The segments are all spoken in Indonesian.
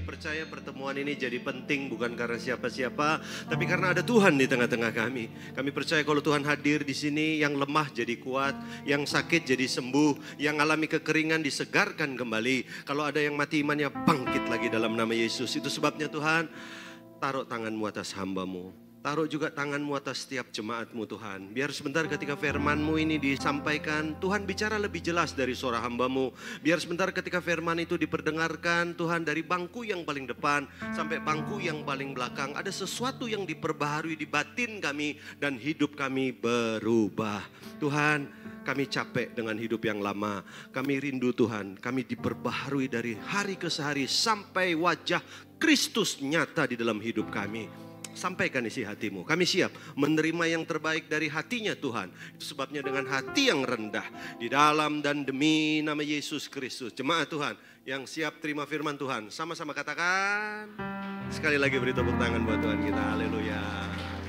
percaya pertemuan ini jadi penting bukan karena siapa-siapa, tapi karena ada Tuhan di tengah-tengah kami. Kami percaya kalau Tuhan hadir di sini, yang lemah jadi kuat, yang sakit jadi sembuh, yang alami kekeringan disegarkan kembali. Kalau ada yang mati imannya bangkit lagi dalam nama Yesus. Itu sebabnya Tuhan, taruh tangan-Mu atas hamba-Mu. Taruh juga tangan-Mu atas setiap jemaat-Mu Tuhan. Biar sebentar ketika firman-Mu ini disampaikan, Tuhan bicara lebih jelas dari suara hamba-Mu. Biar sebentar ketika firman itu diperdengarkan, Tuhan dari bangku yang paling depan sampai bangku yang paling belakang, ada sesuatu yang diperbaharui di batin kami dan hidup kami berubah. Tuhan, kami capek dengan hidup yang lama. Kami rindu Tuhan, kami diperbaharui dari hari ke hari sampai wajah Kristus nyata di dalam hidup kami. Sampaikan isi hatimu. Kami siap menerima yang terbaik dari hatinya Tuhan. Itu sebabnya dengan hati yang rendah, di dalam dan demi nama Yesus Kristus. Jemaat Tuhan yang siap terima firman Tuhan, sama-sama katakan. Sekali lagi beri tepuk tangan buat Tuhan kita. Haleluya.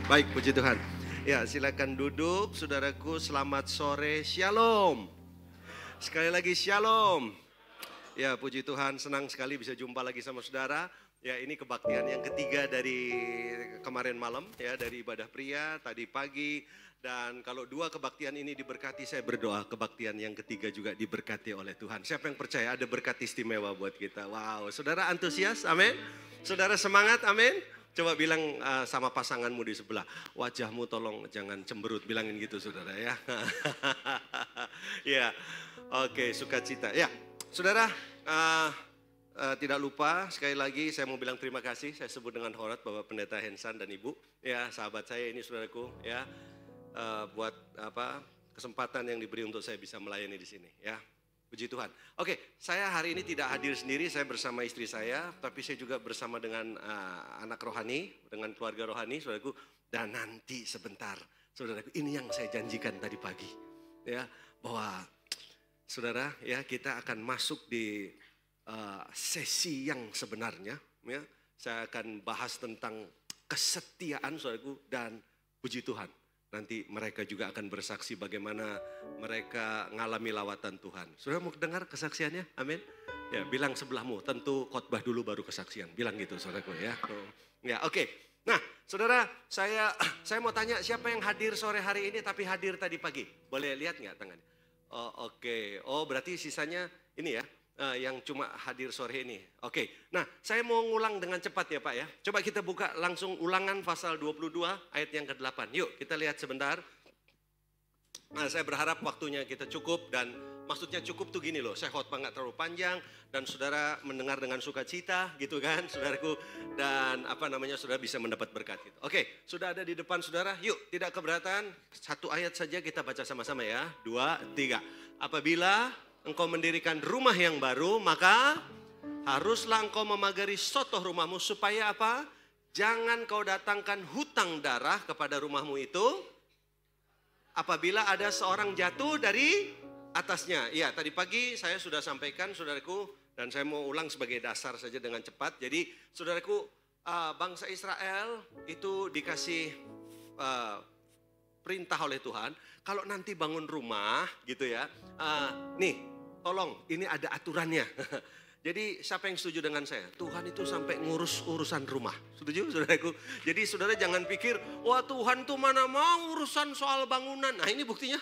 Baik, puji Tuhan. Ya, silakan duduk saudaraku. Selamat sore. Shalom. Sekali lagi shalom. Ya, puji Tuhan, senang sekali bisa jumpa lagi sama saudara. Ya, ini kebaktian yang ketiga dari kemarin malam, ya, dari ibadah pria tadi pagi. Dan kalau dua kebaktian ini diberkati, saya berdoa kebaktian yang ketiga juga diberkati oleh Tuhan. Siapa yang percaya ada berkat istimewa buat kita? Wow, saudara antusias, amin. Saudara semangat, amin. Coba bilang sama pasanganmu di sebelah, wajahmu tolong jangan cemberut, bilangin gitu saudara ya. Ya, oke, sukacita. Ya, saudara, tidak lupa sekali lagi saya mau bilang terima kasih. Saya sebut dengan hormat Bapak Pendeta Hensan dan Ibu, ya sahabat saya ini saudaraku, ya buat kesempatan yang diberi untuk saya bisa melayani di sini, ya puji Tuhan. Oke, saya hari ini tidak hadir sendiri, saya bersama istri saya, tapi saya juga bersama dengan anak rohani, dengan keluarga rohani, saudaraku. Dan nanti sebentar, saudaraku, ini yang saya janjikan tadi pagi, ya bahwa saudara, ya kita akan masuk di sesi yang sebenarnya, ya, saya akan bahas tentang kesetiaan saudaraku, dan puji Tuhan nanti mereka juga akan bersaksi bagaimana mereka ngalami lawatan Tuhan. Saudara mau dengar kesaksiannya? Amin. Ya, bilang sebelahmu, tentu khotbah dulu baru kesaksian. Bilang gitu saudaraku ya. Ya, oke. Nah, saudara, saya mau tanya siapa yang hadir sore hari ini tapi hadir tadi pagi? Boleh lihat nggak tangannya? Oh, oke. Oh, berarti sisanya ini ya. Yang cuma hadir sore ini. Oke, nah saya mau ngulang dengan cepat ya Pak ya. Coba kita buka langsung Ulangan pasal 22 ayat yang ke-8. Yuk kita lihat sebentar. Nah saya berharap waktunya kita cukup, dan maksudnya cukup tuh gini loh. Saya khotbah nggak terlalu panjang dan saudara mendengar dengan sukacita gitu kan saudaraku. Dan saudara bisa mendapat berkat gitu. Oke, sudah ada di depan saudara. Yuk tidak keberatan, satu ayat saja kita baca sama-sama ya. 2, 3. Apabila engkau mendirikan rumah yang baru, maka haruslah engkau memagari sotoh rumahmu, supaya apa? Jangan kau datangkan hutang darah kepada rumahmu itu apabila ada seorang jatuh dari atasnya. Ya, tadi pagi saya sudah sampaikan saudaraku, dan saya mau ulang sebagai dasar saja dengan cepat. Jadi saudaraku, bangsa Israel itu dikasih perintah oleh Tuhan, kalau nanti bangun rumah gitu ya, nih tolong ini ada aturannya. Jadi siapa yang setuju dengan saya? Tuhan itu sampai ngurus urusan rumah. Setuju saudaraku? Jadi saudara jangan pikir, wah Tuhan tuh mana mau urusan soal bangunan. Nah ini buktinya.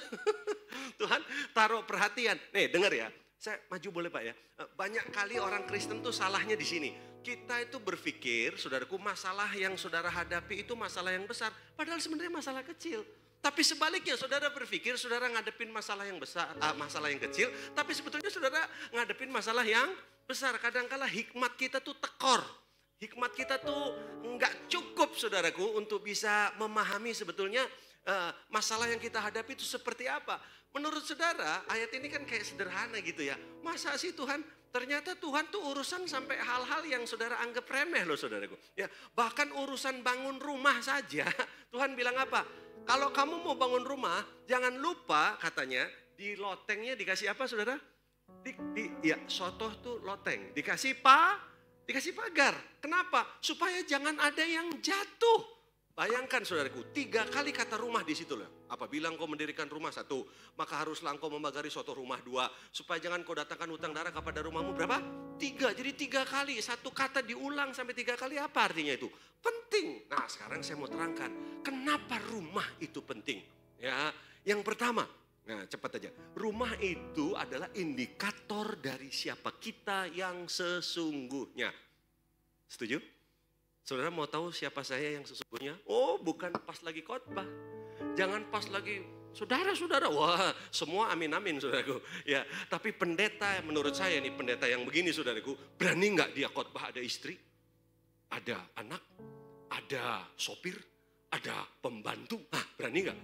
Tuhan taruh perhatian. Nih dengar ya, saya maju boleh Pak ya. Banyak kali orang Kristen tuh salahnya di sini. Kita itu berpikir, saudaraku, masalah yang saudara hadapi itu masalah yang besar. Padahal sebenarnya masalah kecil. Tapi sebaliknya saudara berpikir saudara ngadepin masalah yang besar, masalah yang kecil. Tapi sebetulnya saudara ngadepin masalah yang besar. Kadangkala hikmat kita tuh tekor. Hikmat kita tuh nggak cukup saudaraku untuk bisa memahami sebetulnya masalah yang kita hadapi itu seperti apa. Menurut saudara ayat ini kan kayak sederhana gitu ya. Masa sih Tuhan? Ternyata Tuhan tuh urusan sampai hal-hal yang saudara anggap remeh loh saudaraku. Ya, bahkan urusan bangun rumah saja Tuhan bilang apa? Kalau kamu mau bangun rumah, jangan lupa katanya di lotengnya dikasih apa saudara? Ya sotoh tuh loteng, dikasih pagar. Kenapa? Supaya jangan ada yang jatuh. Bayangkan saudaraku, 3 kali kata rumah di situ loh. Apabila engkau mendirikan rumah 1, maka haruslah engkau membagari suatu rumah 2. Supaya jangan kau datangkan hutang darah kepada rumahmu berapa? 3. Jadi 3 kali, satu kata diulang sampai 3 kali, apa artinya itu? Penting. Nah sekarang saya mau terangkan, kenapa rumah itu penting? Ya, yang pertama, nah cepat aja. Rumah itu adalah indikator dari siapa kita yang sesungguhnya. Setuju? Saudara mau tahu siapa saya yang sesungguhnya? Oh, bukan pas lagi khotbah. Jangan pas lagi saudara-saudara. Wah, semua amin-amin saudaraku. Ya, tapi pendeta menurut saya nih, pendeta yang begini saudaraku, berani nggak dia khotbah ada istri, ada anak, ada sopir, ada pembantu? Hah, berani nggak?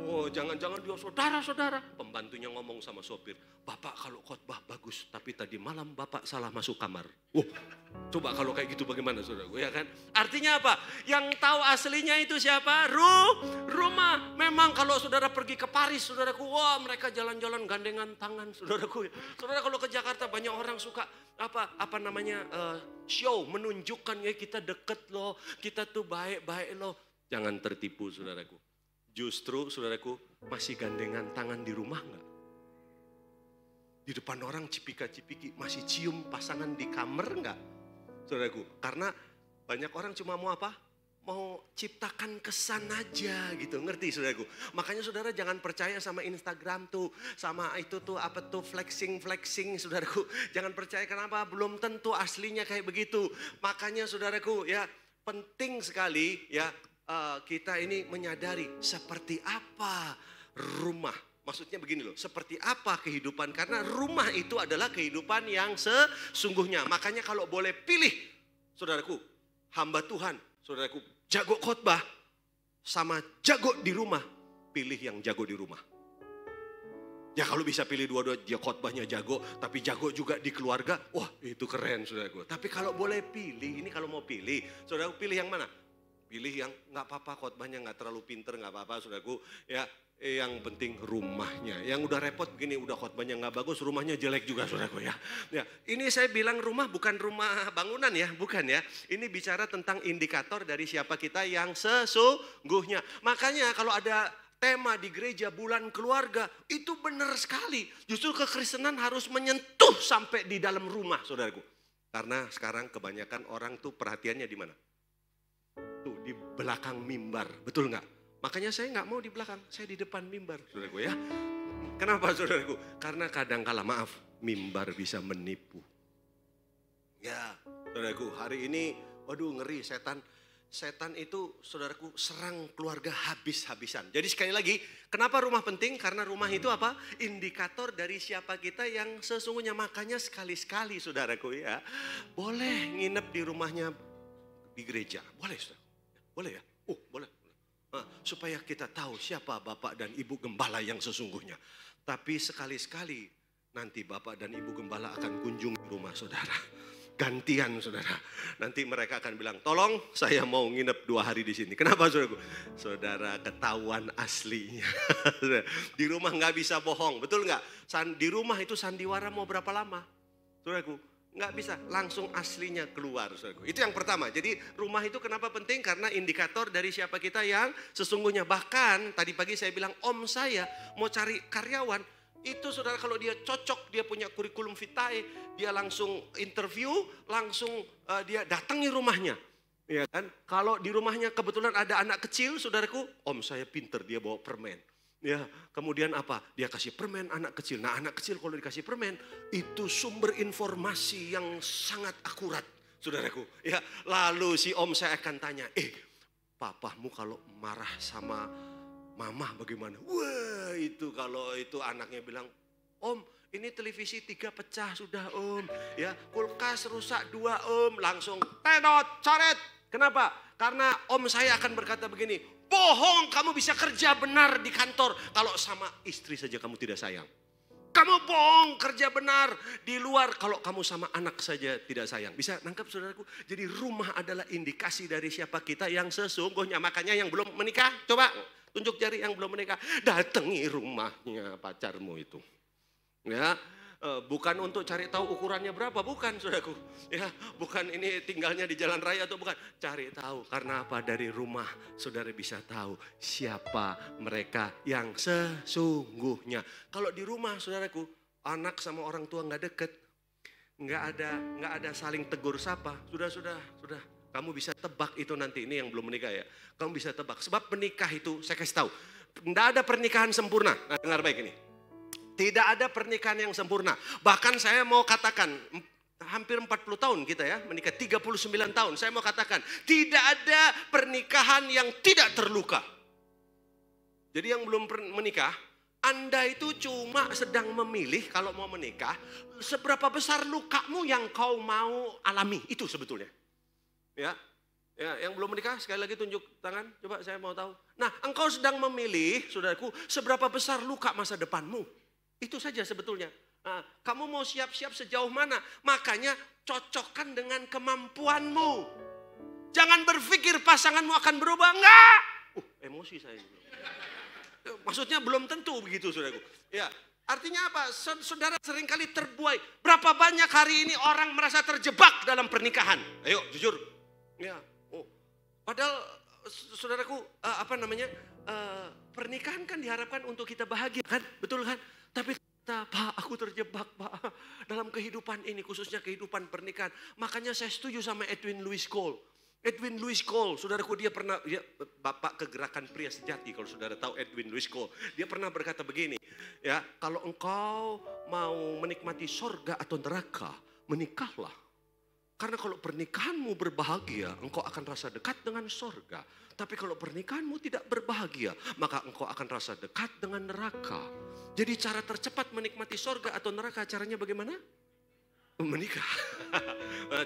Oh, jangan-jangan dia saudara-saudara. Pembantunya ngomong sama sopir, Bapak kalau khotbah bagus, tapi tadi malam Bapak salah masuk kamar. Oh, coba kalau kayak gitu bagaimana saudaraku, ya kan? Artinya apa? Yang tahu aslinya itu siapa? Rumah. Memang kalau saudara pergi ke Paris, saudaraku, wah mereka jalan-jalan gandengan tangan, saudaraku. Saudara kalau ke Jakarta banyak orang suka apa namanya show, menunjukkan ya kita deket loh, kita tuh baik-baik loh. Jangan tertipu saudaraku. Justru saudaraku masih gandengan tangan di rumah enggak? Di depan orang cipika-cipiki, masih cium pasangan di kamar enggak? Saudaraku, karena banyak orang cuma mau apa? Mau ciptakan kesan aja gitu, ngerti saudaraku? Makanya saudara jangan percaya sama Instagram tuh, sama itu tuh apa tuh flexing saudaraku. Jangan percaya, kenapa? Belum tentu aslinya kayak begitu. Makanya saudaraku ya penting sekali ya kita ini menyadari seperti apa rumah. Maksudnya begini loh, seperti apa kehidupan. Karena rumah itu adalah kehidupan yang sesungguhnya. Makanya kalau boleh pilih, saudaraku, hamba Tuhan, saudaraku, jago khotbah sama jago di rumah, pilih yang jago di rumah. Ya kalau bisa pilih dua-dua, dia khotbahnya jago, tapi jago juga di keluarga, wah itu keren saudaraku. Tapi kalau boleh pilih, ini kalau mau pilih, saudaraku pilih yang mana? Pilih yang nggak apa-apa khotbahnya nggak terlalu pinter, nggak apa-apa saudaraku. Ya yang penting rumahnya. Yang udah repot begini, udah khotbahnya nggak bagus, rumahnya jelek juga saudaraku ya. Ya ini saya bilang rumah bukan rumah bangunan ya, bukan ya. Ini bicara tentang indikator dari siapa kita yang sesungguhnya. Makanya kalau ada tema di gereja bulan keluarga, itu benar sekali. Justru kekristenan harus menyentuh sampai di dalam rumah saudaraku. Karena sekarang kebanyakan orang tuh perhatiannya di mana? Tuh di belakang mimbar, betul nggak? Makanya saya nggak mau di belakang, saya di depan mimbar, saudaraku ya. Kenapa saudaraku? Karena kadangkala maaf, mimbar bisa menipu. Ya, saudaraku, hari ini, waduh ngeri setan itu saudaraku serang keluarga habis-habisan. Jadi sekali lagi, kenapa rumah penting? Karena rumah itu apa? Indikator dari siapa kita yang sesungguhnya. Makanya sekali-sekali saudaraku ya, boleh nginep di rumahnya di gereja, boleh saudara. Boleh ya? Oh boleh. Supaya kita tahu siapa Bapak dan Ibu Gembala yang sesungguhnya. Tapi sekali-sekali nanti Bapak dan Ibu Gembala akan kunjungi rumah saudara. Gantian saudara. Nanti mereka akan bilang, tolong saya mau nginep 2 hari di sini. Kenapa saudaraku? Saudara ketahuan aslinya. Di rumah nggak bisa bohong, betul nggak? Di rumah itu sandiwara mau berapa lama? Saudaraku. Nggak bisa, langsung aslinya keluar. Saudaraku. Itu yang pertama. Jadi rumah itu kenapa penting? Karena indikator dari siapa kita yang sesungguhnya. Bahkan tadi pagi saya bilang om saya mau cari karyawan. Itu saudara kalau dia cocok, dia punya kurikulum vitae, dia langsung interview, langsung dia datangi rumahnya. Ya kan? Kalau di rumahnya kebetulan ada anak kecil saudaraku, om saya pinter, dia bawa permen. Ya, kemudian apa? Dia kasih permen anak kecil. Nah, anak kecil kalau dikasih permen itu sumber informasi yang sangat akurat, saudaraku. Ya, lalu si om saya akan tanya, papamu kalau marah sama mama bagaimana? Wah, itu kalau itu anaknya bilang, om, ini televisi 3 pecah sudah om. Ya, kulkas rusak 2 om. Langsung tedot, coret. Kenapa? Karena om saya akan berkata begini, bohong, kamu bisa kerja benar di kantor. Kalau sama istri saja kamu tidak sayang. Kamu bohong, kerja benar di luar. Kalau kamu sama anak saja tidak sayang. Bisa nangkap saudaraku? Jadi rumah adalah indikasi dari siapa kita yang sesungguhnya. Makanya yang belum menikah, coba tunjuk jari yang belum menikah. Datangi rumahnya pacarmu itu. Ya, Bukan untuk cari tahu ukurannya berapa, bukan saudaraku. Ya, bukan ini tinggalnya di jalan raya atau bukan. Cari tahu, karena apa? Dari rumah saudara bisa tahu siapa mereka yang sesungguhnya. Kalau di rumah saudaraku, anak sama orang tua nggak deket, nggak ada saling tegur sapa. Sudah. Kamu bisa tebak itu nanti, ini yang belum menikah ya. Kamu bisa tebak, sebab menikah itu saya kasih tahu. Tidak ada pernikahan sempurna. Nah, dengar baik ini. Tidak ada pernikahan yang sempurna. Bahkan saya mau katakan, hampir 40 tahun kita ya, menikah 39 tahun. Saya mau katakan, tidak ada pernikahan yang tidak terluka. Jadi yang belum menikah, Anda itu cuma sedang memilih kalau mau menikah, seberapa besar lukamu yang kau mau alami. Itu sebetulnya. Ya, yang belum menikah sekali lagi tunjuk tangan, coba saya mau tahu. Nah, engkau sedang memilih, saudaraku, seberapa besar luka masa depanmu. Itu saja sebetulnya. Nah, kamu mau siap-siap sejauh mana? Makanya cocokkan dengan kemampuanmu. Jangan berpikir pasanganmu akan berubah. Enggak. Emosi saya. Maksudnya belum tentu begitu, saudaraku. Ya, artinya apa? Saudara seringkali terbuai. Berapa banyak hari ini orang merasa terjebak dalam pernikahan? Ayo, jujur. Ya, padahal saudaraku, pernikahan kan diharapkan untuk kita bahagia kan, betul kan? Tapi Pak, aku terjebak Pak dalam kehidupan ini, khususnya kehidupan pernikahan. Makanya saya setuju sama Edwin Louis Cole. Edwin Louis Cole, saudaraku, dia pernah, bapak kegerakan pria sejati kalau saudara tahu Edwin Louis Cole. Dia pernah berkata begini, ya, kalau engkau mau menikmati sorga atau neraka, menikahlah. Karena kalau pernikahanmu berbahagia, engkau akan rasa dekat dengan sorga. Tapi kalau pernikahanmu tidak berbahagia, maka engkau akan rasa dekat dengan neraka. Jadi cara tercepat menikmati sorga atau neraka, caranya bagaimana? Menikah.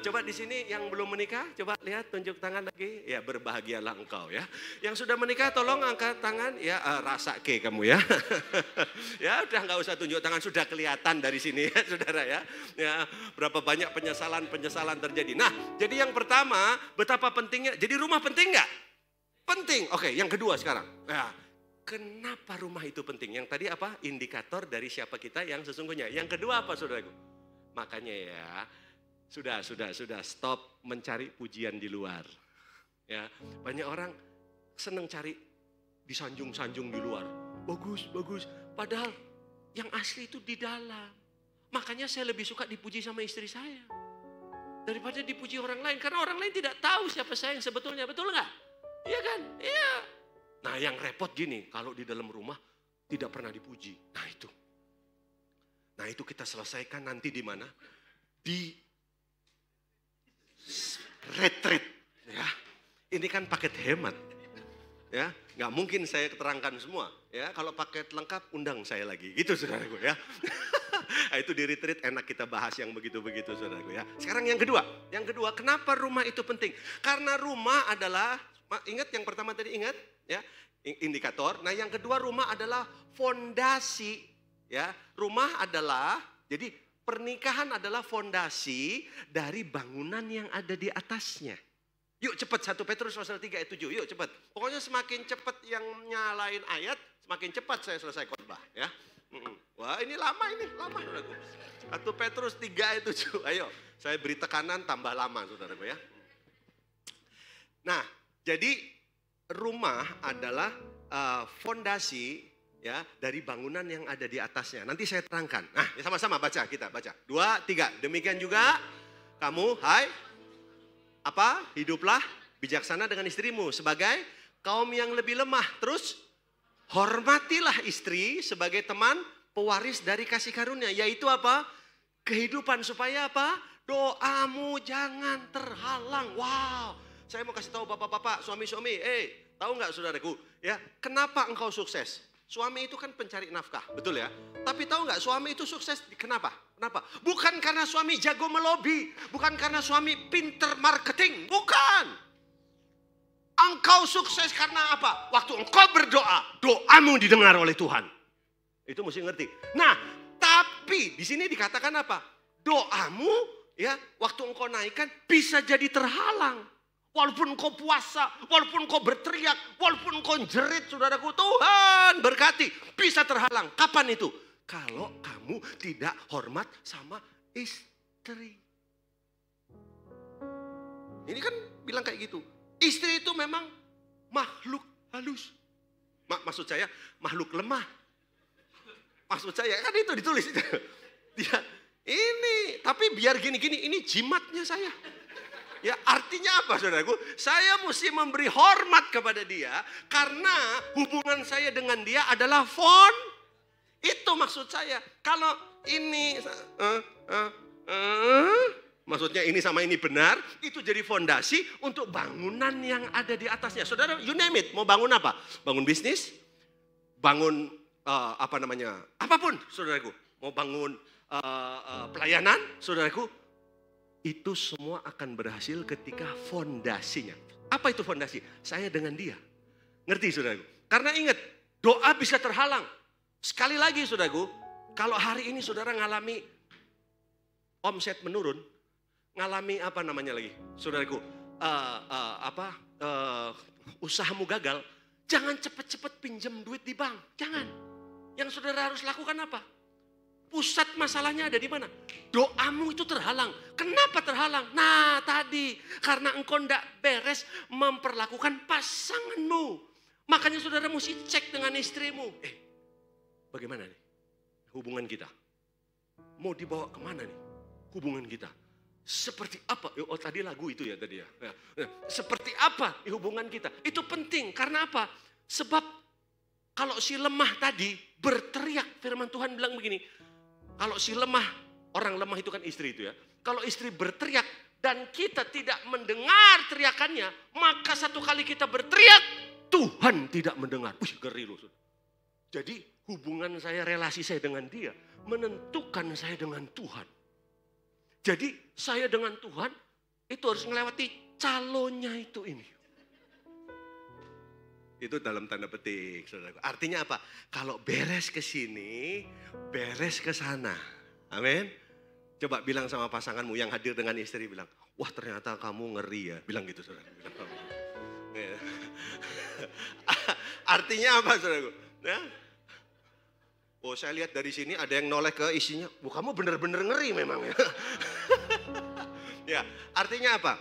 Coba di sini yang belum menikah, coba lihat, tunjuk tangan lagi. Ya, berbahagialah engkau ya. Yang sudah menikah tolong angkat tangan. Ya, rasa ke kamu ya. Ya, udah nggak usah tunjuk tangan, sudah kelihatan dari sini ya, saudara ya. Ya, berapa banyak penyesalan terjadi. Nah, jadi yang pertama, betapa pentingnya. Jadi rumah penting nggak? Penting. Oke, yang kedua sekarang. Nah, kenapa rumah itu penting? Yang tadi apa? Indikator dari siapa kita yang sesungguhnya. Yang kedua apa, saudaraku? Makanya ya, sudah stop mencari pujian di luar. Ya, banyak orang senang cari disanjung-sanjung di luar. Bagus. Padahal yang asli itu di dalam. Makanya saya lebih suka dipuji sama istri saya daripada dipuji orang lain, karena orang lain tidak tahu siapa saya yang sebetulnya, betul nggak? Iya kan? Iya. Nah, yang repot gini, kalau di dalam rumah tidak pernah dipuji. Nah itu kita selesaikan nanti di mana? Di retreat. Ya, ini kan paket hemat. Ya, nggak mungkin saya terangkan semua. Ya, kalau paket lengkap undang saya lagi. Gitu saudaraku ya. Nah, itu di retreat enak kita bahas yang begitu-begitu saudaraku ya. Sekarang yang kedua, kenapa rumah itu penting? Karena rumah adalah, ingat yang pertama tadi, ingat ya, indikator. Nah yang kedua, rumah adalah fondasi. Ya, rumah adalah, jadi pernikahan adalah fondasi dari bangunan yang ada di atasnya. Yuk cepat, 1 Petrus pasal 3 ayat 7, yuk cepat. Pokoknya semakin cepat yang nyalain ayat, semakin cepat saya selesai khotbah ya. Wah ini lama. 1 Petrus 3 ayat 7, ayo saya beri tekanan tambah lama saudaraku ya. Nah jadi rumah adalah fondasi ya, dari bangunan yang ada di atasnya. Nanti saya terangkan. Nah, sama-sama kita baca. 2, 3. Demikian juga kamu, hiduplah bijaksana dengan istrimu sebagai kaum yang lebih lemah. Terus hormatilah istri sebagai teman pewaris dari kasih karunia, yaitu apa? Kehidupan, supaya apa? Doamu jangan terhalang. Wow. Saya mau kasih tahu bapak-bapak, suami-suami, tahu nggak saudaraku? Ya, kenapa engkau sukses? Suami itu kan pencari nafkah, betul ya? Tapi tahu nggak, suami itu sukses kenapa? Bukan karena suami jago melobi, bukan karena suami pinter marketing, bukan. Engkau sukses karena apa? Waktu engkau berdoa, doamu didengar oleh Tuhan. Itu mesti ngerti. Nah, tapi di sini dikatakan apa? Doamu ya, waktu engkau naikkan bisa jadi terhalang. Walaupun kau puasa, walaupun kau berteriak, walaupun kau jerit, saudaraku, Tuhan berkati, bisa terhalang. Kapan itu? kalau kamu tidak hormat sama istri. Ini kan bilang kayak gitu. Istri itu memang makhluk halus. Maksud saya makhluk lemah. Maksud saya kan itu ditulis. Dia ini, tapi biar gini-gini, ini jimatnya saya. Ya artinya apa saudaraku? Saya mesti memberi hormat kepada dia karena hubungan saya dengan dia adalah itu maksud saya. Kalau ini maksudnya ini sama ini benar, itu jadi fondasi untuk bangunan yang ada di atasnya. Saudara, you name it, mau bangun apa? Bangun bisnis, bangun apapun saudaraku. Mau bangun pelayanan saudaraku. Itu semua akan berhasil ketika fondasinya. Apa itu fondasi? Saya dengan dia. Ngerti saudaraku? Karena ingat, doa bisa terhalang. Sekali lagi saudaraku, kalau hari ini saudara ngalami omset menurun, ngalami apa namanya lagi? Saudaraku, usahamu gagal, jangan cepet-cepet pinjam duit di bank. Jangan. Yang saudara harus lakukan apa? Pusat masalahnya ada di mana? Doamu itu terhalang. Kenapa terhalang? Nah tadi, karena engkau tidak beres memperlakukan pasanganmu. Makanya saudara mesti cek dengan istrimu. Bagaimana nih hubungan kita? Mau dibawa kemana nih hubungan kita? Seperti apa? Oh tadi lagu itu ya tadi ya. Seperti apa hubungan kita? Itu penting, karena apa? Sebab kalau si lemah tadi berteriak, firman Tuhan bilang begini. Kalau si lemah, orang lemah itu kan istri itu ya. Kalau istri berteriak dan kita tidak mendengar teriakannya, maka satu kali kita berteriak, Tuhan tidak mendengar. Wih, ngeri loh. Jadi hubungan saya, relasi saya dengan dia menentukan saya dengan Tuhan. Jadi saya dengan Tuhan itu harus melewati calonnya itu ini. Itu dalam tanda petik, saudaraku. Artinya apa? Kalau beres ke sini, beres ke sana. Amin. Coba bilang sama pasanganmu yang hadir dengan istri, bilang, wah ternyata kamu ngeri ya. Bilang gitu, saudara. Artinya apa, saudaraku? Ya? Oh, saya lihat dari sini ada yang noleh ke isinya. Wah, kamu bener-bener ngeri memang ya. Ya, artinya apa?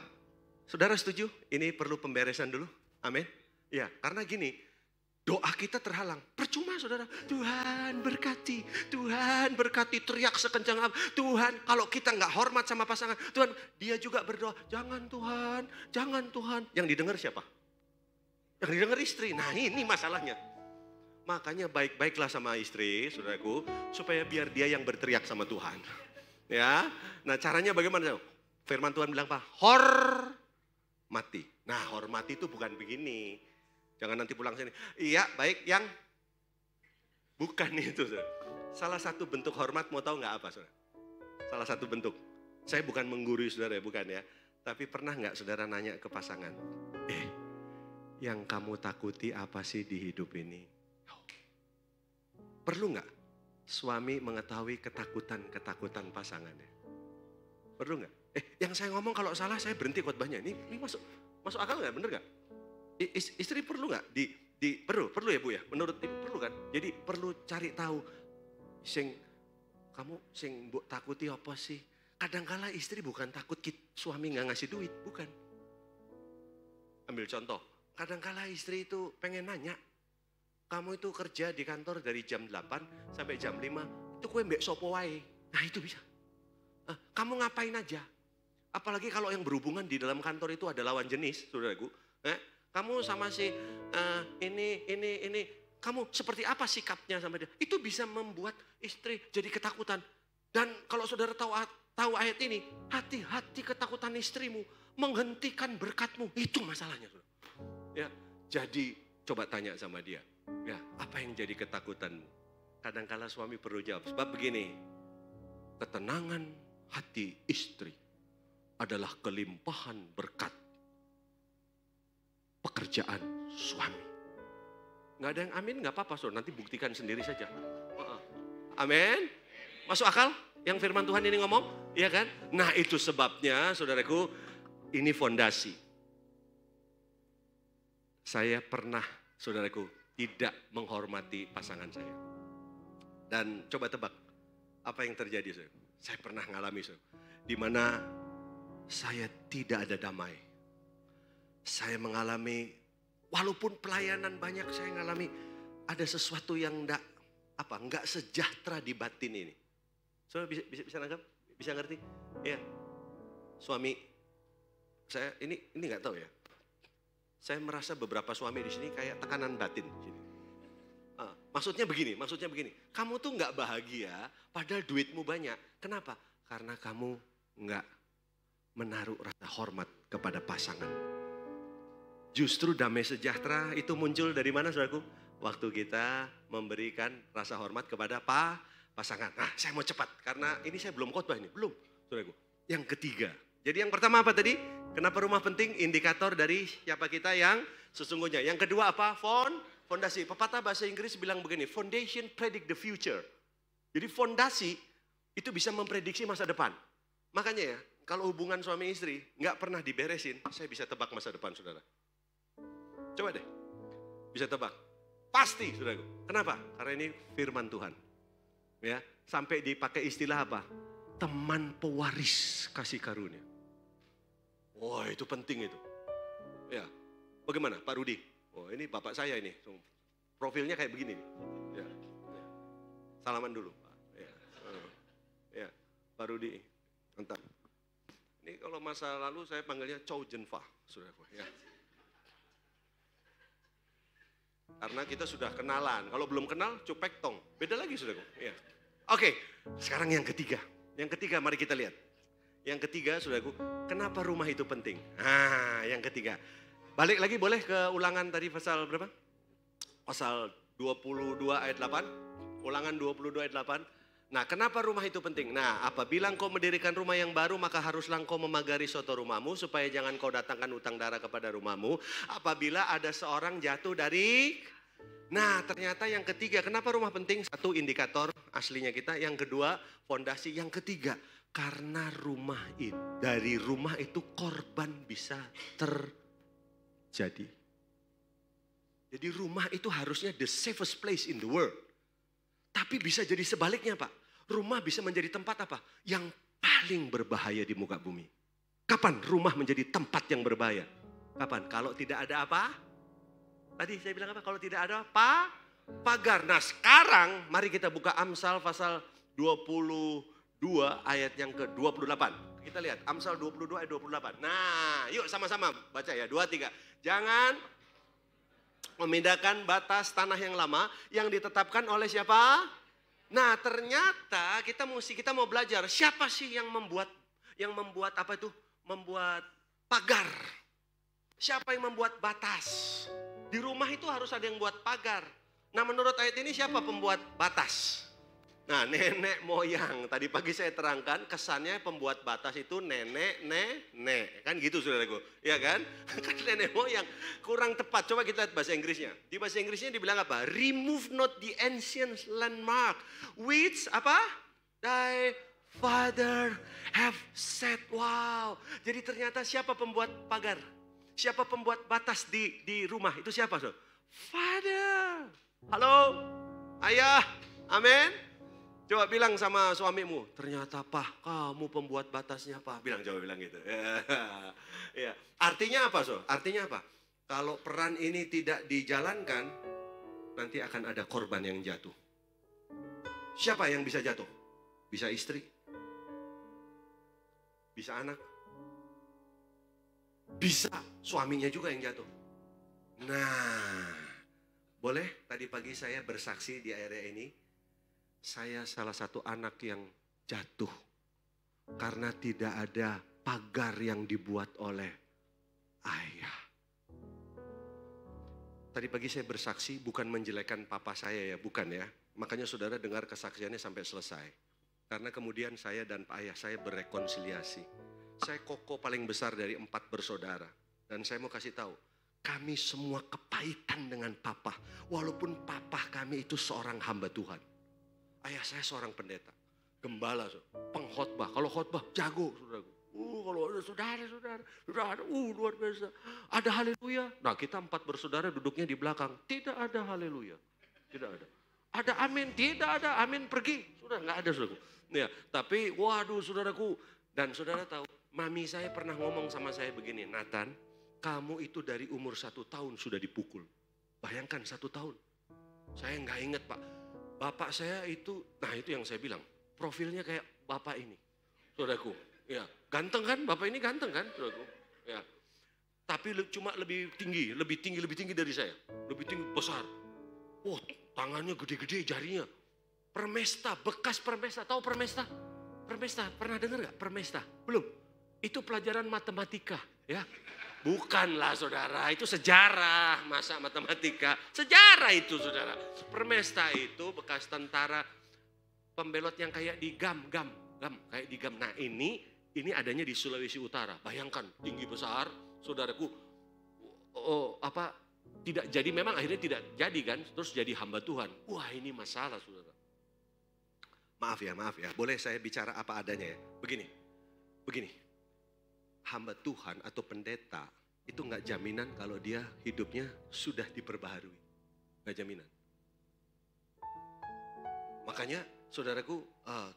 Saudara setuju? Ini perlu pemberesan dulu. Amin. Ya, karena gini, doa kita terhalang. Percuma saudara, Tuhan berkati, teriak sekencang apa. Tuhan, kalau kita nggak hormat sama pasangan, Tuhan, dia juga berdoa, jangan Tuhan. Yang didengar siapa? Yang didengar istri. Nah ini masalahnya. Makanya baik-baiklah sama istri, saudaraku, supaya biar dia yang berteriak sama Tuhan. Ya, nah caranya bagaimana? Firman Tuhan bilang apa? Hormati. Nah hormati itu bukan begini. Jangan nanti pulang sini. Iya baik yang bukan itu. Salah satu bentuk hormat mau tahu nggak apa saudara? Salah satu bentuk. Saya bukan menggurui saudara ya, bukan ya. Tapi pernah nggak saudara nanya ke pasangan? Yang kamu takuti apa sih di hidup ini? Perlu nggak suami mengetahui ketakutan pasangannya? Perlu nggak? Yang saya ngomong kalau salah saya berhenti khotbahnya. Ini masuk akal nggak? Bener nggak? Istri perlu nggak? Perlu ya Bu ya? Menurut Ibu perlu kan? Jadi perlu cari tahu. Kamu mbok takuti apa sih? Kadangkala istri bukan takut suami nggak ngasih duit, bukan. Ambil contoh. Kadangkala istri itu pengen nanya. Kamu itu kerja di kantor dari jam 8 sampai jam 5. Itu kue mbek sopo wae. Nah itu bisa. Kamu ngapain aja? Apalagi kalau yang berhubungan di dalam kantor itu ada lawan jenis, saudaraku. Kamu sama si ini, kamu seperti apa sikapnya sama dia? Itu bisa membuat istri jadi ketakutan. Dan kalau saudara tahu ayat ini, hati-hati ketakutan istrimu menghentikan berkatmu. Itu masalahnya, saudara. Ya, jadi coba tanya sama dia. Ya, apa yang jadi ketakutanmu? Kadangkala suami perlu jawab. Sebab begini, ketenangan hati istri adalah kelimpahan berkat pekerjaan suami. Nggak ada yang amin, nggak apa-apa, saudara. Nanti buktikan sendiri saja. Amin. Masuk akal yang firman Tuhan ini ngomong? Iya kan? Nah itu sebabnya, saudaraku, ini fondasi. Saya pernah, saudaraku, tidak menghormati pasangan saya. Dan coba tebak, apa yang terjadi, saudara? Saya pernah ngalami, saudara, di mana saya tidak ada damai. Saya mengalami, walaupun pelayanan banyak, saya mengalami ada sesuatu yang enggak sejahtera di batin ini. Saudara bisa nangkap? Bisa ngerti? Ya. Suami saya ini nggak tahu ya. Saya merasa beberapa suami di sini kayak tekanan batin. Maksudnya begini. Kamu tuh nggak bahagia, padahal duitmu banyak. Kenapa? Karena kamu nggak menaruh rasa hormat kepada pasangan. Justru damai sejahtera itu muncul dari mana, saudaraku? Waktu kita memberikan rasa hormat kepada pasangan. Nah, saya mau cepat karena ini saya belum khotbah ini, belum, saudaraku. Yang ketiga. Jadi yang pertama apa tadi? Kenapa rumah penting? Indikator dari siapa kita yang sesungguhnya. Yang kedua apa? Fondasi. Pepatah bahasa Inggris bilang begini, foundation predict the future. Jadi fondasi itu bisa memprediksi masa depan. Makanya ya, kalau hubungan suami istri nggak pernah diberesin, saya bisa tebak masa depan, saudara. Coba deh, bisa tebak. Pasti, saudaraku. Kenapa? Karena ini firman Tuhan. Ya, sampai dipakai istilah apa? Teman pewaris kasih karunia. Wah, itu penting itu. Ya, bagaimana Pak Rudi? Oh, ini bapak saya ini. Profilnya kayak begini. Ya. Salaman dulu. Ya, Pak Rudi. Mantap. Ini kalau masa lalu saya panggilnya Chow Jenfa, saudaraku. Ya. Karena kita sudah kenalan. Kalau belum kenal, Cupek Tong. Beda lagi, saudaraku. Ya. Oke, sekarang yang ketiga. Yang ketiga, mari kita lihat. Yang ketiga, saudaraku, kenapa rumah itu penting? Nah, yang ketiga. Balik lagi boleh ke ulangan tadi pasal berapa? Pasal 22 ayat 8. Ulangan 22 ayat 8. Nah, kenapa rumah itu penting? Nah, apabila engkau mendirikan rumah yang baru, maka haruslah engkau memagari suatu rumahmu, supaya jangan kau datangkan utang darah kepada rumahmu. Apabila ada seorang jatuh dari... Nah, ternyata yang ketiga, kenapa rumah penting? Satu, indikator aslinya kita. Yang kedua, fondasi. Yang ketiga, karena dari rumah itu korban bisa terjadi. Jadi rumah itu harusnya the safest place in the world. Tapi bisa jadi sebaliknya, Pak. Rumah bisa menjadi tempat apa? Yang paling berbahaya di muka bumi. Kapan rumah menjadi tempat yang berbahaya? Kapan? Kalau tidak ada apa? Tadi saya bilang apa? Kalau tidak ada apa? Pagar. Nah, sekarang mari kita buka Amsal pasal 22 ayat yang ke-28. Kita lihat Amsal 22 ayat 28. Nah, yuk sama-sama baca ya. 2, 3. Jangan memindahkan batas tanah yang lama yang ditetapkan oleh siapa? Nah, ternyata kita mau belajar siapa sih yang membuat apa itu? Membuat pagar. Siapa yang membuat batas? Di rumah itu harus ada yang buat pagar. Nah, menurut ayat ini siapa pembuat batas? Nah, nenek moyang. Tadi pagi saya terangkan kesannya pembuat batas itu nenek. Kan gitu, saudaraku. Ya kan? Kan nenek moyang. Kurang tepat. Coba kita lihat bahasa Inggrisnya. Di bahasa Inggrisnya dibilang apa? Remove not the ancient landmark. Which apa? Thy father have said. Wow. Jadi ternyata siapa pembuat pagar? Siapa pembuat batas di rumah? Itu siapa, saudara? Father. Halo? Ayah? Amin? Coba bilang sama suamimu, ternyata Pak, kamu pembuat batasnya Pak. Coba bilang gitu. Ya. Artinya apa, so? Artinya apa? Kalau peran ini tidak dijalankan, nanti akan ada korban yang jatuh. Siapa yang bisa jatuh? Bisa istri, bisa anak, bisa suaminya juga yang jatuh. Nah, boleh tadi pagi saya bersaksi di area ini. Saya salah satu anak yang jatuh karena tidak ada pagar yang dibuat oleh ayah. Tadi pagi saya bersaksi bukan menjelekkan papa saya ya, bukan ya. Makanya saudara dengar kesaksiannya sampai selesai. Karena kemudian saya dan ayah saya berrekonsiliasi. Saya koko paling besar dari 4 bersaudara. Dan saya mau kasih tahu, kami semua kepahitan dengan papa. Walaupun papa kami itu seorang hamba Tuhan. Ayah saya seorang pendeta, gembala, pengkhotbah. Kalau khotbah jago, saudaraku. Kalau ada saudara, luar biasa. Ada haleluya. Nah, kita 4 bersaudara duduknya di belakang. Tidak ada haleluya. Tidak ada. Ada amin, tidak ada amin, pergi. Sudah nggak ada saudaraku. Ya, tapi waduh saudaraku. Dan saudara tahu, mami saya pernah ngomong sama saya begini, Nathan, kamu itu dari umur 1 tahun sudah dipukul. Bayangkan 1 tahun. Saya nggak ingat Pak. Bapak saya itu, nah itu yang saya bilang, profilnya kayak bapak ini. Saudaraku, ya ganteng kan? Bapak ini ganteng kan? Saudaraku, ya. Tapi cuma lebih tinggi dari saya. Lebih tinggi, besar. Wah, tangannya gede-gede jarinya. Permesta, bekas permesta. Tahu permesta? Permesta, pernah dengar gak permesta? Belum? Itu pelajaran matematika, ya. Bukanlah saudara, itu sejarah, masa matematika. Sejarah itu saudara. Permesta itu bekas tentara pembelot yang kayak di gam, kayak di gam. Nah ini adanya di Sulawesi Utara. Bayangkan, tinggi besar, saudaraku. Tidak jadi, memang akhirnya tidak jadi kan, terus jadi hamba Tuhan. Wah ini masalah saudara. Maaf ya, boleh saya bicara apa adanya ya. Begini, hamba Tuhan atau pendeta itu nggak jaminan kalau dia hidupnya sudah diperbaharui. Nggak jaminan. Makanya saudaraku,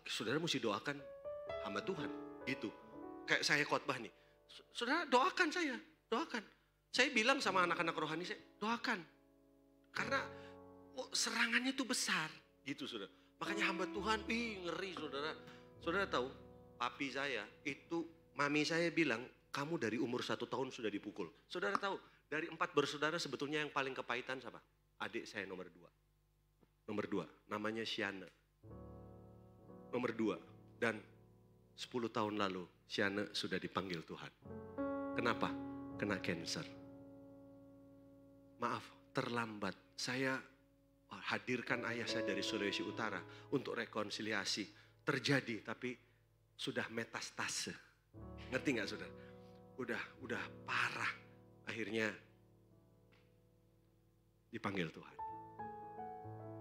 saudara mesti doakan hamba Tuhan gitu. Kayak saya khotbah nih, saudara doakan saya, doakan. Saya bilang sama anak-anak rohani saya, doakan. Karena serangannya itu besar gitu saudara. Makanya hamba Tuhan, ngeri saudara. Saudara tahu, papi saya itu, mami saya bilang, kamu dari umur 1 tahun sudah dipukul. Saudara tahu, dari 4 bersaudara sebetulnya yang paling kepahitan siapa? Adik saya nomor 2. Nomor 2, namanya Siana. Nomor 2, dan 10 tahun lalu Siana sudah dipanggil Tuhan. Kenapa? Kena cancer. Maaf, terlambat. Saya hadirkan ayah saya dari Sulawesi Utara untuk rekonsiliasi. Terjadi tapi sudah metastase. Ngerti gak saudara? Udah parah. Akhirnya dipanggil Tuhan.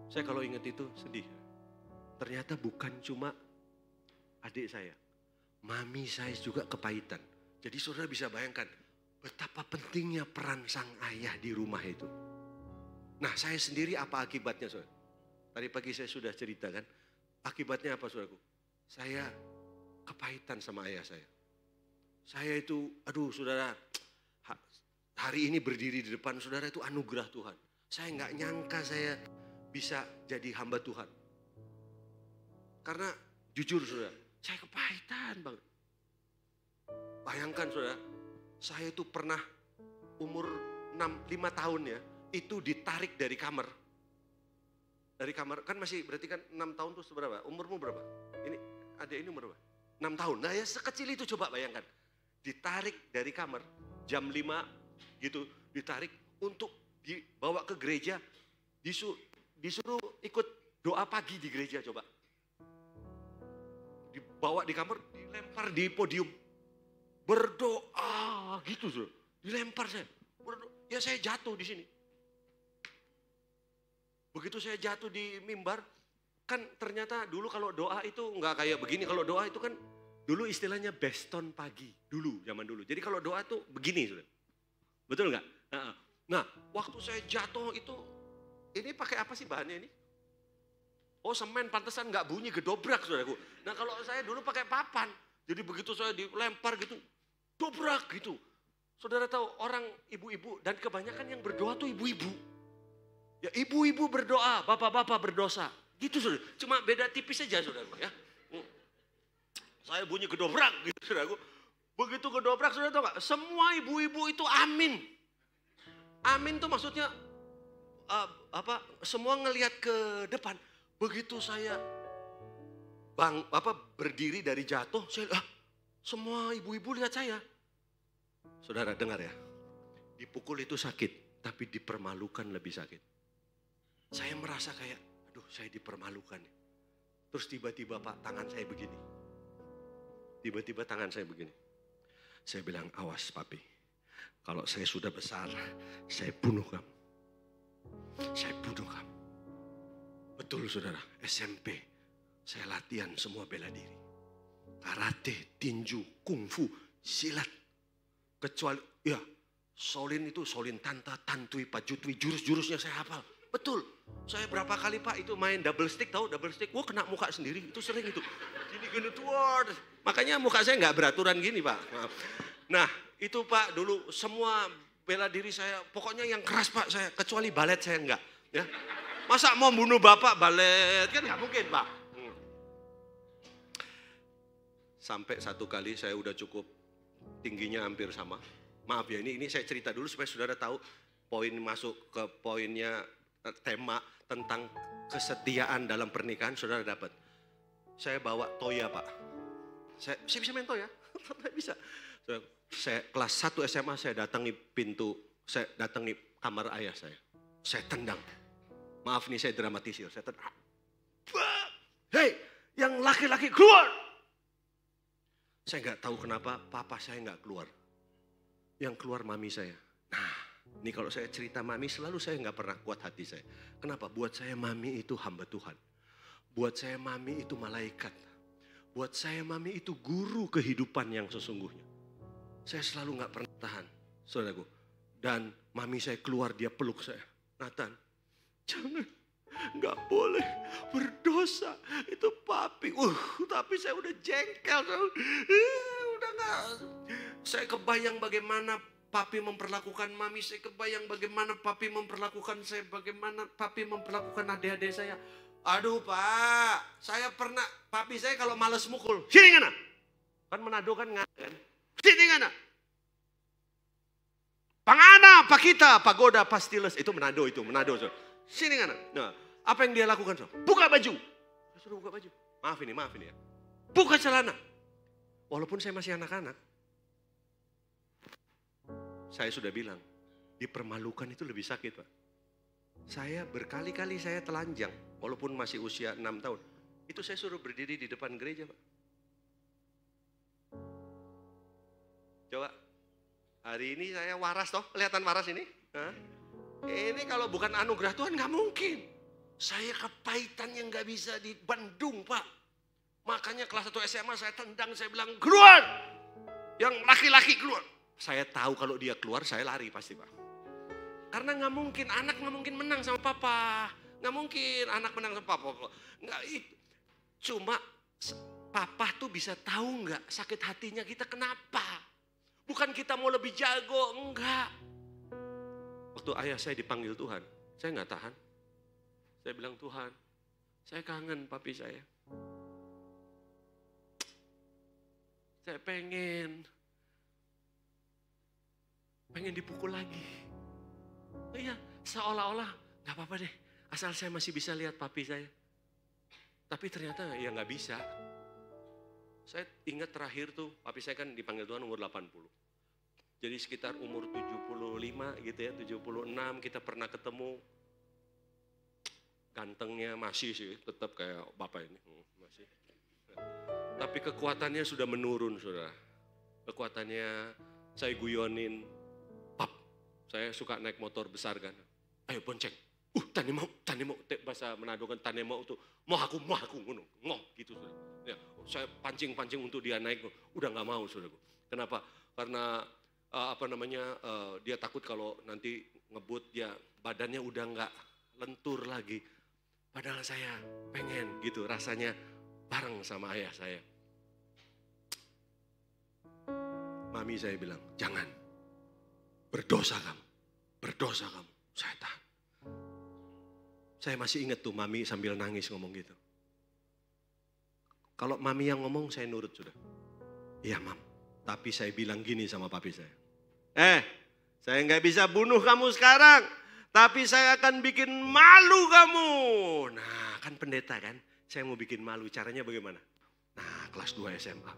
Saya kalau ingat itu sedih. Ternyata bukan cuma adik saya. Mami saya juga kepahitan. Jadi saudara bisa bayangkan betapa pentingnya peran sang ayah di rumah itu. Nah saya sendiri apa akibatnya saudara? Tadi pagi saya sudah ceritakan. Akibatnya apa saudaraku? Saya kepahitan sama ayah saya. Saya itu, saudara, hari ini berdiri di depan saudara itu anugerah Tuhan. Saya nggak nyangka saya bisa jadi hamba Tuhan. Karena jujur saudara, saya kepahitan banget. Bayangkan saudara, saya itu pernah umur 5 tahun ya. Itu ditarik dari kamar. Dari kamar, kan masih berarti kan 6 tahun terus berapa? Umurmu berapa? Ini adik ini umur berapa? 6 tahun. Nah ya sekecil itu coba bayangkan. Ditarik dari kamar jam 5 gitu. Ditarik untuk dibawa ke gereja. Disuruh ikut doa pagi di gereja coba. Dibawa di kamar, dilempar di podium. Berdoa gitu tuh. Dilempar saya. Berdoa. Ya saya jatuh di sini. Begitu saya jatuh di mimbar, kan ternyata dulu kalau doa itu nggak kayak begini. Kalau doa itu kan dulu istilahnya baston pagi, dulu zaman dulu. Jadi kalau doa tuh begini, saudara. Betul nggak? Nah, waktu saya jatuh itu, ini pakai apa sih bahannya ini? Oh semen, pantesan nggak bunyi gedobrak saudaraku. Nah kalau saya dulu pakai papan, jadi begitu saya dilempar gitu, dobrak gitu. Saudara tahu orang ibu-ibu dan kebanyakan yang berdoa tuh ibu-ibu. Ya ibu-ibu berdoa, bapak-bapak berdosa. Gitu saudara. Cuma beda tipis saja saudara ya. Saya bunyi gedobrak gitu saudara. Begitu gedobrak saudara tahu gak? Semua ibu-ibu itu amin. Amin tuh maksudnya semua ngelihat ke depan. Begitu saya berdiri dari jatuh, semua ibu-ibu lihat saya. Saudara dengar ya. Dipukul itu sakit, tapi dipermalukan lebih sakit. Saya merasa kayak, saya dipermalukan. Terus tiba-tiba Pak, tangan saya begini. Tiba-tiba tangan saya begini. Saya bilang, awas papi. Kalau saya sudah besar, saya bunuh kamu. Saya bunuh kamu. Betul saudara, SMP. Saya latihan semua bela diri. Karate, tinju, kungfu, silat. Kecuali, Solin itu, Solin Tanta, Tantui, Pajutwi, jurus-jurusnya saya hafal. Betul. Saya berapa kali Pak itu main double stick, tahu double stick? Wah kena muka sendiri, itu sering itu. Gini tuh, makanya muka saya nggak beraturan gini Pak. Maaf. Nah itu Pak dulu semua bela diri saya, pokoknya yang keras Pak saya, kecuali balet saya enggak. Ya. Masa mau bunuh Bapak balet, kan nggak mungkin Pak. Sampai satu kali saya udah cukup tingginya hampir sama. Maaf ya ini saya cerita dulu supaya saudara tahu poin masuk ke poinnya tema tentang kesetiaan dalam pernikahan saudara dapat. Saya bawa toya Pak. Saya bisa main toya? Bisa. Saya kelas 1 SMA saya datangi pintu, saya datangi kamar ayah saya. Saya tendang. Maaf nih saya dramatisir, saya tendang. Hei, yang laki-laki keluar! Saya nggak tahu kenapa papa saya nggak keluar. Yang keluar mami saya. Nah, ini kalau saya cerita mami selalu saya nggak pernah kuat hati saya. Kenapa? Buat saya mami itu hamba Tuhan. Buat saya mami itu malaikat. Buat saya mami itu guru kehidupan yang sesungguhnya. Saya selalu nggak pernah tahan, saudaraku. Dan mami saya keluar dia peluk saya. Nathan, jangan. Nggak boleh berdosa, itu papi. Tapi saya udah jengkel, udah nggak. Saya kebayang bagaimana papi memperlakukan mami, saya kebayang bagaimana papi memperlakukan saya, bagaimana papi memperlakukan adik-adik saya. Aduh Pak, saya pernah, papi saya kalau males mukul, sini ngana. Kan Manado kan nggak kan, sini ngana. Pangana, Pakita, Pagoda, Pastiles, itu Manado. Sini ngana. Nah, apa yang dia lakukan? Buka baju. Saya suruh buka baju. Maaf ini ya. Buka celana. Walaupun saya masih anak-anak. Saya sudah bilang, dipermalukan itu lebih sakit Pak. Saya berkali-kali saya telanjang. Walaupun masih usia 6 tahun. Itu saya suruh berdiri di depan gereja Pak. Coba. Hari ini saya waras toh. Kelihatan waras ini. Hah? Ini kalau bukan anugerah Tuhan gak mungkin. Saya kepahitan yang gak bisa di Bandung Pak. Makanya kelas 1 SMA saya tendang, saya bilang keluar. Yang laki-laki keluar. Saya tahu kalau dia keluar saya lari pasti Pak. Karena gak mungkin, anak gak mungkin menang sama papa. Gak mungkin anak menang sama papa. Nggak, cuma papa tuh bisa tahu gak sakit hatinya kita kenapa. Bukan kita mau lebih jago, enggak. Waktu ayah saya dipanggil Tuhan, saya gak tahan. Saya bilang, Tuhan, saya kangen papi saya. Saya pengen dipukul lagi. Iya, seolah-olah gak apa-apa deh, asal saya masih bisa lihat papi saya. Tapi ternyata ya gak bisa. Saya ingat terakhir tuh, papi saya kan dipanggil Tuhan umur 80. Jadi sekitar umur 75 gitu ya, 76 kita pernah ketemu. Gantengnya masih sih, tetap kayak bapak ini. Masih. Tapi kekuatannya sudah menurun, saudara. Kekuatannya saya guyonin. Pap, saya suka naik motor besar kan. Ayo bonceng. Tani mau. Bahasa Manado kan tani mau tuh. Mau aku, ngoh gitu, saudara. Ya, saya pancing untuk dia naik. Udah gak mau, saudara. Kenapa? Karena dia takut kalau nanti ngebut ya badannya udah gak lentur lagi. Padahal saya pengen gitu rasanya bareng sama ayah saya. Mami saya bilang, jangan. Berdosa kamu. Saya tahan. Saya masih ingat tuh mami sambil nangis ngomong gitu. Kalau mami yang ngomong saya nurut sudah. Iya mam. Tapi saya bilang gini sama papi saya. Saya nggak bisa bunuh kamu sekarang. Tapi saya akan bikin malu kamu. Nah kan pendeta kan. Saya mau bikin malu. Caranya bagaimana? Nah kelas 2 SMA.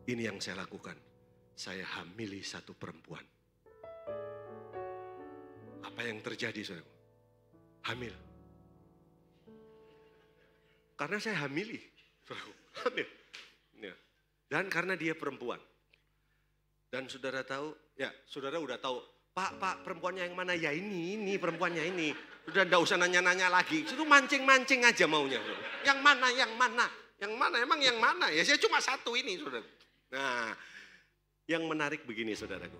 Ini yang saya lakukan. Saya hamili satu perempuan. Apa yang terjadi saudara? Hamil. Karena saya hamili. Hamil. Ya. Dan karena dia perempuan. Dan saudara tahu, ya saudara udah tahu, Pak perempuannya yang mana? Ya ini perempuannya ini. Udah enggak usah nanya-nanya lagi. Itu mancing-mancing aja maunya. Yang mana? Emang yang mana? Ya saya cuma satu ini saudara. Nah, yang menarik begini saudaraku.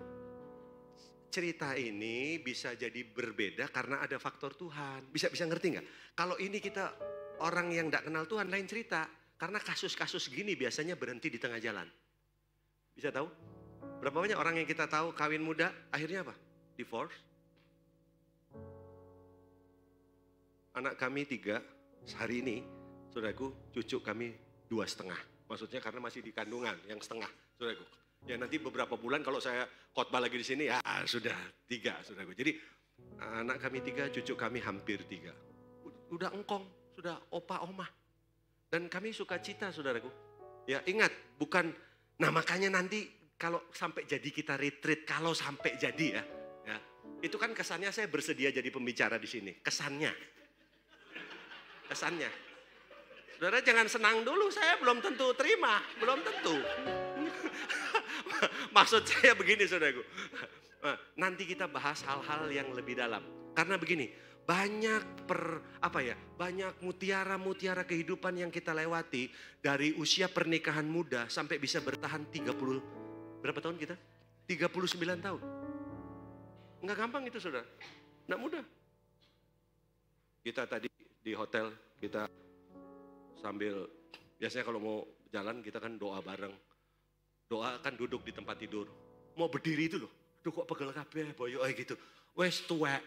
cerita ini bisa jadi berbeda karena ada faktor Tuhan. Bisa ngerti nggak? Kalau ini kita orang yang tidak kenal Tuhan lain cerita. Karena kasus-kasus gini biasanya berhenti di tengah jalan. Bisa tahu? Berapa banyak orang yang kita tahu kawin muda akhirnya apa? Divorce. Anak kami 3 hari ini, saudaraku, cucu kami 2,5. Maksudnya karena masih di kandungan, yang setengah, saudaraku. Ya nanti beberapa bulan kalau saya khotbah lagi di sini, ya sudah 3, saudaraku. Jadi anak kami 3, cucu kami hampir 3. Udah engkong, sudah opa oma. Dan kami suka cita, saudaraku. Ya ingat, bukan, nah makanya nanti kalau sampai jadi kita retreat, kalau sampai jadi ya, itu kan kesannya saya bersedia jadi pembicara di sini, kesannya. Saudara jangan senang dulu, saya belum tentu terima, belum tentu. Maksud saya begini saudaraku, nanti kita bahas hal-hal yang lebih dalam. Karena begini, banyak banyak mutiara-mutiara kehidupan yang kita lewati dari usia pernikahan muda sampai bisa bertahan 30, berapa tahun kita? 39 tahun. Enggak gampang itu saudara, enggak mudah. Kita tadi di hotel, kita sambil, biasanya kalau mau jalan kita kan doa bareng. Doa kan duduk di tempat tidur. Mau berdiri itu loh, aduh kok pegel kabeh, boyo gitu. Wes tuwek.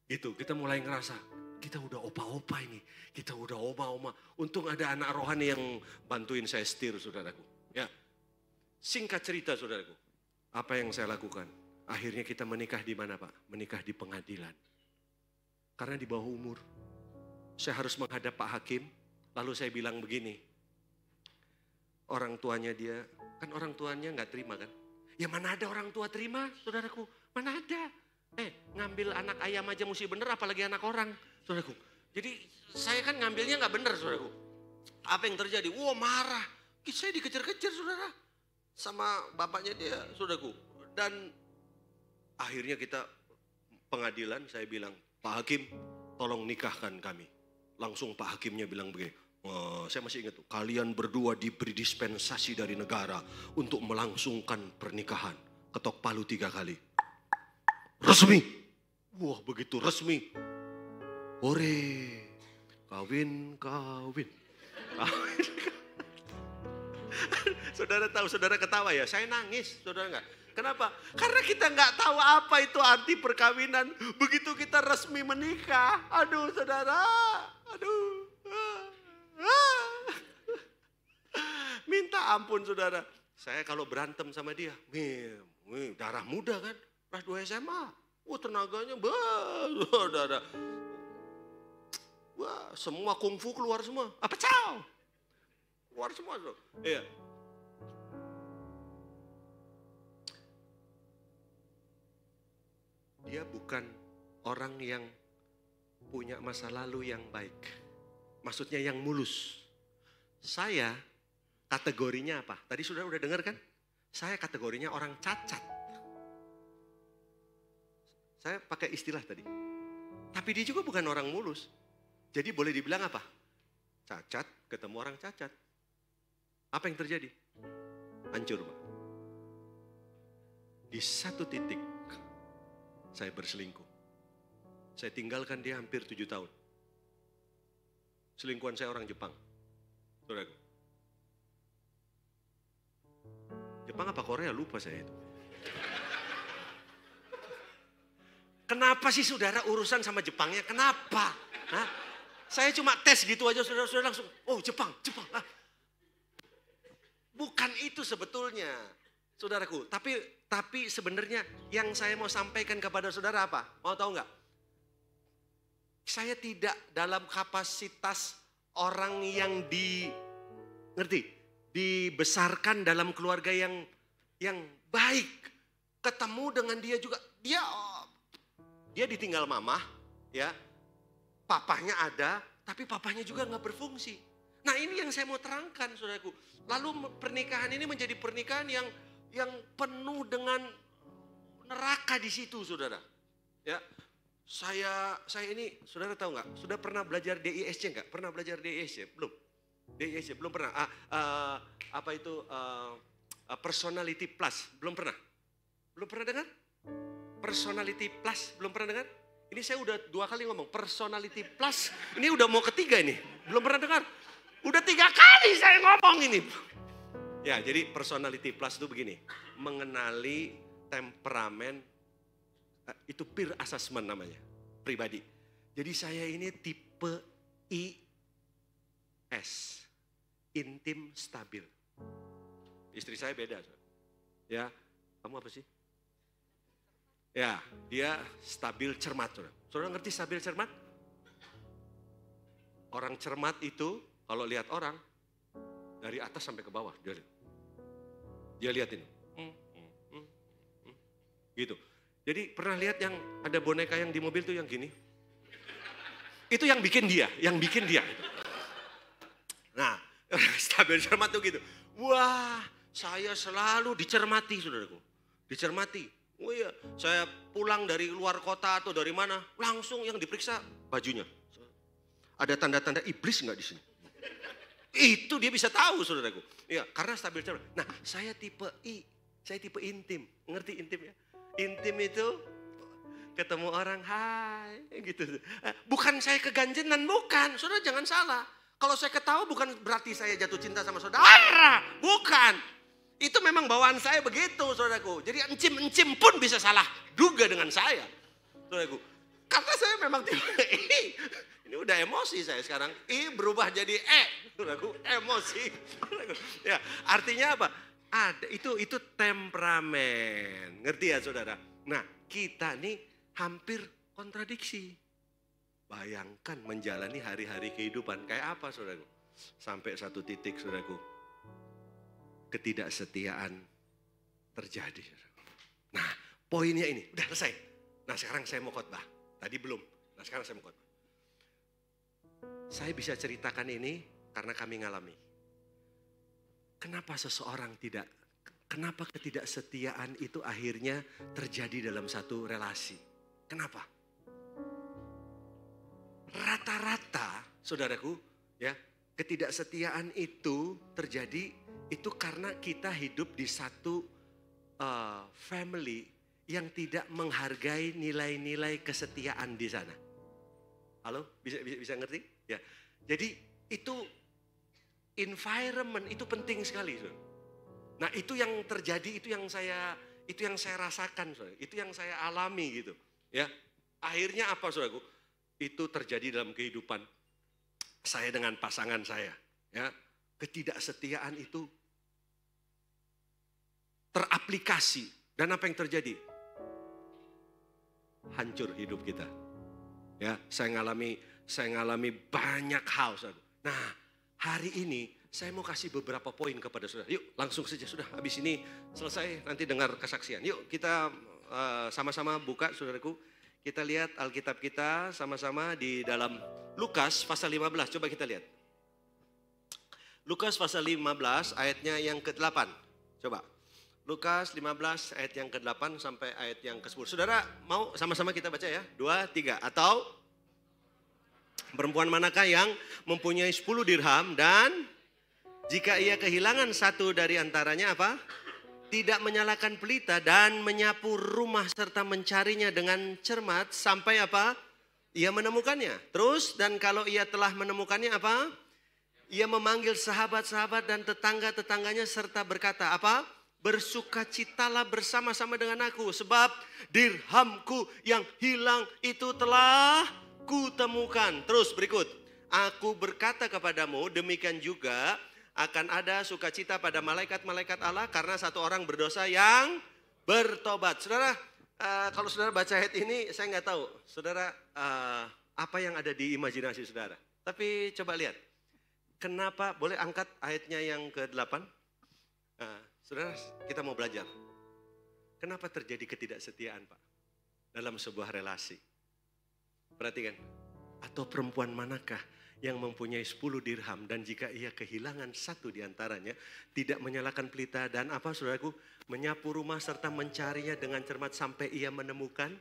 Gitu, kita mulai ngerasa, kita udah opa-opa ini. Kita udah oma-oma. Untung ada anak rohani yang bantuin saya setir, saudaraku. Ya, singkat cerita, saudaraku. Apa yang saya lakukan? Akhirnya kita menikah di mana, Pak? Menikah di pengadilan. Karena di bawah umur. Saya harus menghadap Pak Hakim, lalu saya bilang begini. Orang tuanya dia, kan orang tuanya nggak terima kan? Ya mana ada orang tua terima, saudaraku? Mana ada? Ngambil anak ayam aja mesti bener, apalagi anak orang, saudaraku. Jadi saya kan ngambilnya nggak bener, saudaraku. Apa yang terjadi? Wah marah. Saya dikejar-kejar, saudara. Sama bapaknya dia, saudaraku. Dan akhirnya kita pengadilan, saya bilang, Pak Hakim, tolong nikahkan kami. Langsung Pak Hakimnya bilang begini, saya masih ingat tuh, kalian berdua diberi dispensasi dari negara untuk melangsungkan pernikahan. Ketok palu 3 kali. Resmi. Wah begitu resmi. Hore, kawin. Saudara tahu, saudara ketawa ya, saya nangis, saudara enggak? Kenapa? Karena kita nggak tahu apa itu arti perkawinan. Begitu kita resmi menikah, aduh saudara, aduh. Minta ampun saudara. Saya kalau berantem sama dia, darah muda kan, kelas 2 SMA. Tenaganya, saudara. Wah, semua kungfu keluar semua. Apa caw? Keluar semua, saudara. Iya. Dia bukan orang yang punya masa lalu yang baik. Maksudnya yang mulus. Saya kategorinya apa? Tadi sudah dengar kan? Saya kategorinya orang cacat. Saya pakai istilah tadi. Tapi dia juga bukan orang mulus. Jadi boleh dibilang apa? Cacat ketemu orang cacat. Apa yang terjadi? Hancur, Pak. Di satu titik saya berselingkuh. Saya tinggalkan dia hampir 7 tahun. Selingkuhan saya orang Jepang. Saudaraku. Jepang apa Korea? Lupa saya itu. Kenapa sih saudara urusan sama Jepangnya? Kenapa? Hah? Saya cuma tes gitu aja, saudara langsung, oh Jepang. Bukan itu sebetulnya. Saudaraku, tapi sebenarnya yang saya mau sampaikan kepada saudara apa? Mau tahu nggak? Saya tidak dalam kapasitas orang yang dibesarkan dalam keluarga yang baik. Ketemu dengan dia juga, dia ditinggal mama, ya, papahnya ada, tapi papahnya juga nggak berfungsi. Nah ini yang saya mau terangkan, saudaraku. Lalu pernikahan ini menjadi pernikahan yang penuh dengan neraka di situ, saudara. Ya, saya ini, saudara tahu nggak? Sudah pernah belajar DISC nggak? Pernah belajar DISC? Belum. DISC belum pernah. Personality plus belum pernah. Belum pernah dengar? Personality plus, belum pernah dengar? Ini saya udah 2 kali ngomong, personality plus. Ini udah mau ketiga ini, belum pernah dengar? Udah 3 kali saya ngomong ini. Ya, jadi personality plus itu begini, mengenali temperamen, itu peer assessment namanya, pribadi. Jadi saya ini tipe IS, intim stabil. Istri saya beda. Ya, kamu apa sih? Ya, dia stabil cermat. Saudara ngerti stabil cermat? Orang cermat itu kalau lihat orang dari atas sampai ke bawah dia liatin. Gitu. Jadi pernah lihat yang ada boneka yang di mobil tuh yang gini? Itu yang bikin dia. Nah, stabil cermat tuh gitu. Wah, saya selalu dicermati, saudaraku. Dicermati. Oh iya, saya pulang dari luar kota atau dari mana, langsung yang diperiksa bajunya. Ada tanda-tanda iblis nggak di sini? Itu dia bisa tahu, saudaraku. Ya, karena stabil cermat. Nah, saya tipe I, saya tipe intim. Ngerti intim ya? Intim itu ketemu orang, hai, gitu. Bukan saya keganjenan, bukan. Saudara jangan salah. Kalau saya ketawa bukan berarti saya jatuh cinta sama saudara. Bukan. Itu memang bawaan saya begitu, saudaraku. Jadi encim-encim pun bisa salah duga dengan saya, saudaraku. Karena saya memang tipe I. Ini udah emosi saya sekarang. I berubah jadi saudaraku, emosi. Ya, artinya apa? Ada itu temperamen. Ngerti ya, saudara? Nah, kita nih hampir kontradiksi. Bayangkan menjalani hari-hari kehidupan kayak apa, saudaraku? Sampai satu titik, saudaraku, ketidaksetiaan terjadi. Nah, poinnya ini udah selesai. Nah, sekarang saya mau khotbah. Tadi belum. Nah, sekarang saya mau khotbah. Saya bisa ceritakan ini karena kami ngalami. Kenapa kenapa ketidaksetiaan itu akhirnya terjadi dalam satu relasi? Kenapa? Rata-rata, saudaraku, ya, ketidaksetiaan itu terjadi itu karena kita hidup di satu family yang tidak menghargai nilai-nilai kesetiaan di sana. Halo, bisa ngerti? Ya. Jadi itu environment itu penting sekali, saudara. Nah, itu yang terjadi, itu yang saya rasakan, saudara. Itu yang saya alami gitu, ya. Akhirnya apa, saudaraku? Itu terjadi dalam kehidupan saya dengan pasangan saya, ya. Ketidaksetiaan itu teraplikasi dan apa yang terjadi? Hancur hidup kita. Ya, saya ngalami banyak hal, saudara. Nah, hari ini saya mau kasih beberapa poin kepada saudara. Yuk, langsung saja, sudah habis ini selesai nanti dengar kesaksian. Yuk, kita sama-sama buka, saudaraku. Kita lihat Alkitab kita sama-sama di dalam Lukas pasal 15. Coba kita lihat. Lukas pasal 15 ayatnya yang ke-8. Coba. Lukas 15 ayat yang ke-8 sampai ayat yang ke-10. Saudara mau sama-sama kita baca ya? 2, 3. Atau perempuan manakah yang mempunyai 10 dirham dan jika ia kehilangan satu dari antaranya apa? Tidak menyalakan pelita dan menyapu rumah serta mencarinya dengan cermat sampai apa? Ia menemukannya. Terus dan kalau ia telah menemukannya apa? Ia memanggil sahabat-sahabat dan tetangga-tetangganya serta berkata apa? Bersukacitalah bersama-sama dengan aku sebab dirhamku yang hilang itu telah kutemukan. Terus berikut. Aku berkata kepadamu demikian juga akan ada sukacita pada malaikat-malaikat Allah karena satu orang berdosa yang bertobat. Saudara, kalau saudara baca ayat ini saya nggak tahu. Saudara, apa yang ada di imajinasi saudara. Tapi coba lihat. Kenapa, boleh angkat ayatnya yang ke-8? Saudara, kita mau belajar. Kenapa terjadi ketidaksetiaan, Pak? Dalam sebuah relasi. Perhatikan. Atau perempuan manakah yang mempunyai 10 dirham dan jika ia kehilangan satu di antaranya tidak menyalakan pelita dan apa, saudaraku? Menyapu rumah serta mencarinya dengan cermat sampai ia menemukan.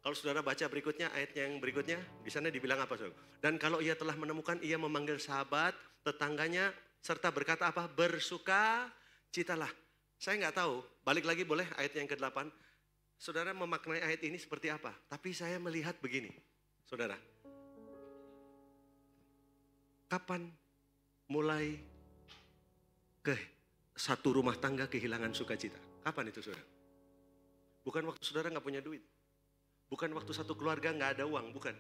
Kalau saudara baca berikutnya, ayatnya yang berikutnya, di sana dibilang apa, saudara? Dan kalau ia telah menemukan, ia memanggil sahabat, tetangganya, serta berkata apa? Bersukacitalah. Saya nggak tahu, balik lagi boleh ayat yang ke-8. saudara memaknai ayat ini seperti apa. Tapi saya melihat begini, saudara. Kapan mulai satu rumah tangga kehilangan sukacita? Kapan itu, saudara? Bukan waktu saudara nggak punya duit. Bukan waktu satu keluarga nggak ada uang, bukan.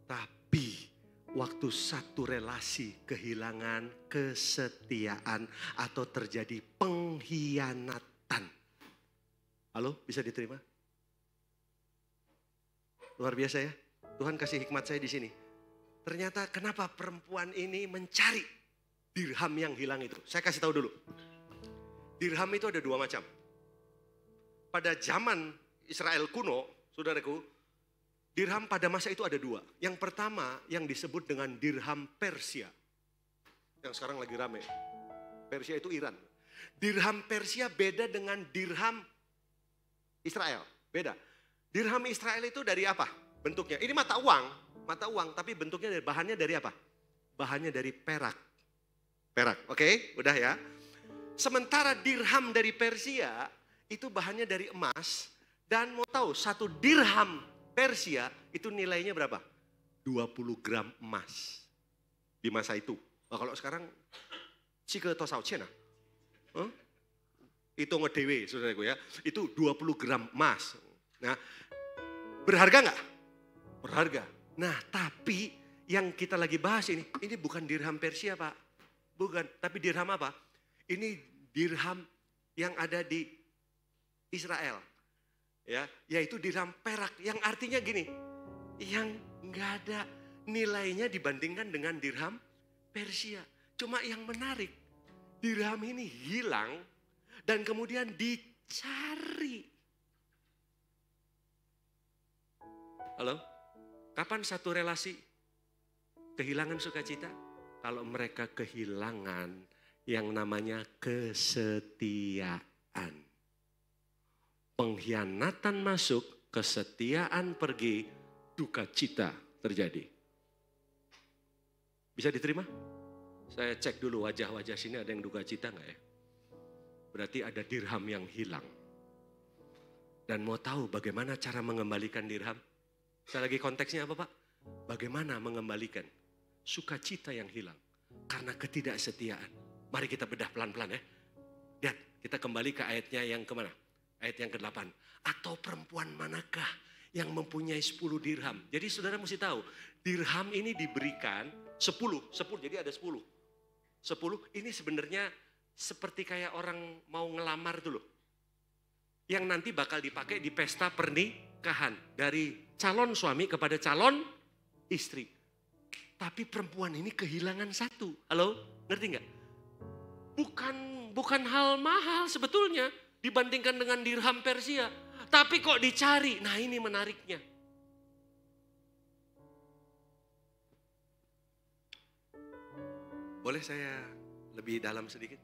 Tapi waktu satu relasi kehilangan kesetiaan atau terjadi pengkhianatan. Halo, bisa diterima? Luar biasa ya. Tuhan kasih hikmat saya di sini. Ternyata kenapa perempuan ini mencari dirham yang hilang itu? Saya kasih tahu dulu. Dirham itu ada dua macam. Pada zaman Israel kuno, saudaraku, dirham pada masa itu ada dua. Yang pertama yang disebut dengan dirham Persia. Yang sekarang lagi rame. Persia itu Iran. Dirham Persia beda dengan dirham Israel. Beda. Dirham Israel itu dari apa bentuknya? Ini mata uang, tapi bentuknya dari bahannya dari apa? Bahannya dari perak. Perak, oke? Udah ya. Sementara dirham dari Persia itu bahannya dari emas. Dan mau tahu satu dirham Persia itu nilainya berapa? 20 gram emas. Di masa itu. Nah, kalau sekarang, cike to sao chen. Itu ngedewe, saudaraku ya. Itu 20 gram emas. Nah, berharga nggak? Berharga. Nah, tapi yang kita lagi bahas ini bukan dirham Persia, Pak. Bukan, tapi dirham apa? Ini dirham yang ada di Israel. Ya, yaitu dirham perak yang artinya gini. Yang nggak ada nilainya dibandingkan dengan dirham Persia. Cuma yang menarik, dirham ini hilang dan kemudian dicari. Halo? Kapan satu relasi kehilangan sukacita? Kalau mereka kehilangan yang namanya kesetiaan. Pengkhianatan masuk, kesetiaan pergi, duka cita terjadi. Bisa diterima? Saya cek dulu wajah-wajah sini ada yang duka cita nggak ya? Berarti ada dirham yang hilang. Dan mau tahu bagaimana cara mengembalikan dirham? Saya lagi konteksnya apa, Pak? Bagaimana mengembalikan sukacita yang hilang karena ketidaksetiaan. Mari kita bedah pelan-pelan ya. Lihat, kita kembali ke ayatnya yang kemana? Ayat yang ke-8. Atau perempuan manakah yang mempunyai 10 dirham? Jadi saudara mesti tahu, dirham ini diberikan 10, jadi ada 10. 10 ini sebenarnya seperti kayak orang mau ngelamar dulu. Yang nanti bakal dipakai di pesta pernikahan. Dari calon suami kepada calon istri. Tapi perempuan ini kehilangan satu. Halo, ngerti nggak? Bukan hal mahal sebetulnya dibandingkan dengan dirham Persia. Tapi kok dicari? Nah ini menariknya. Boleh saya lebih dalam sedikit?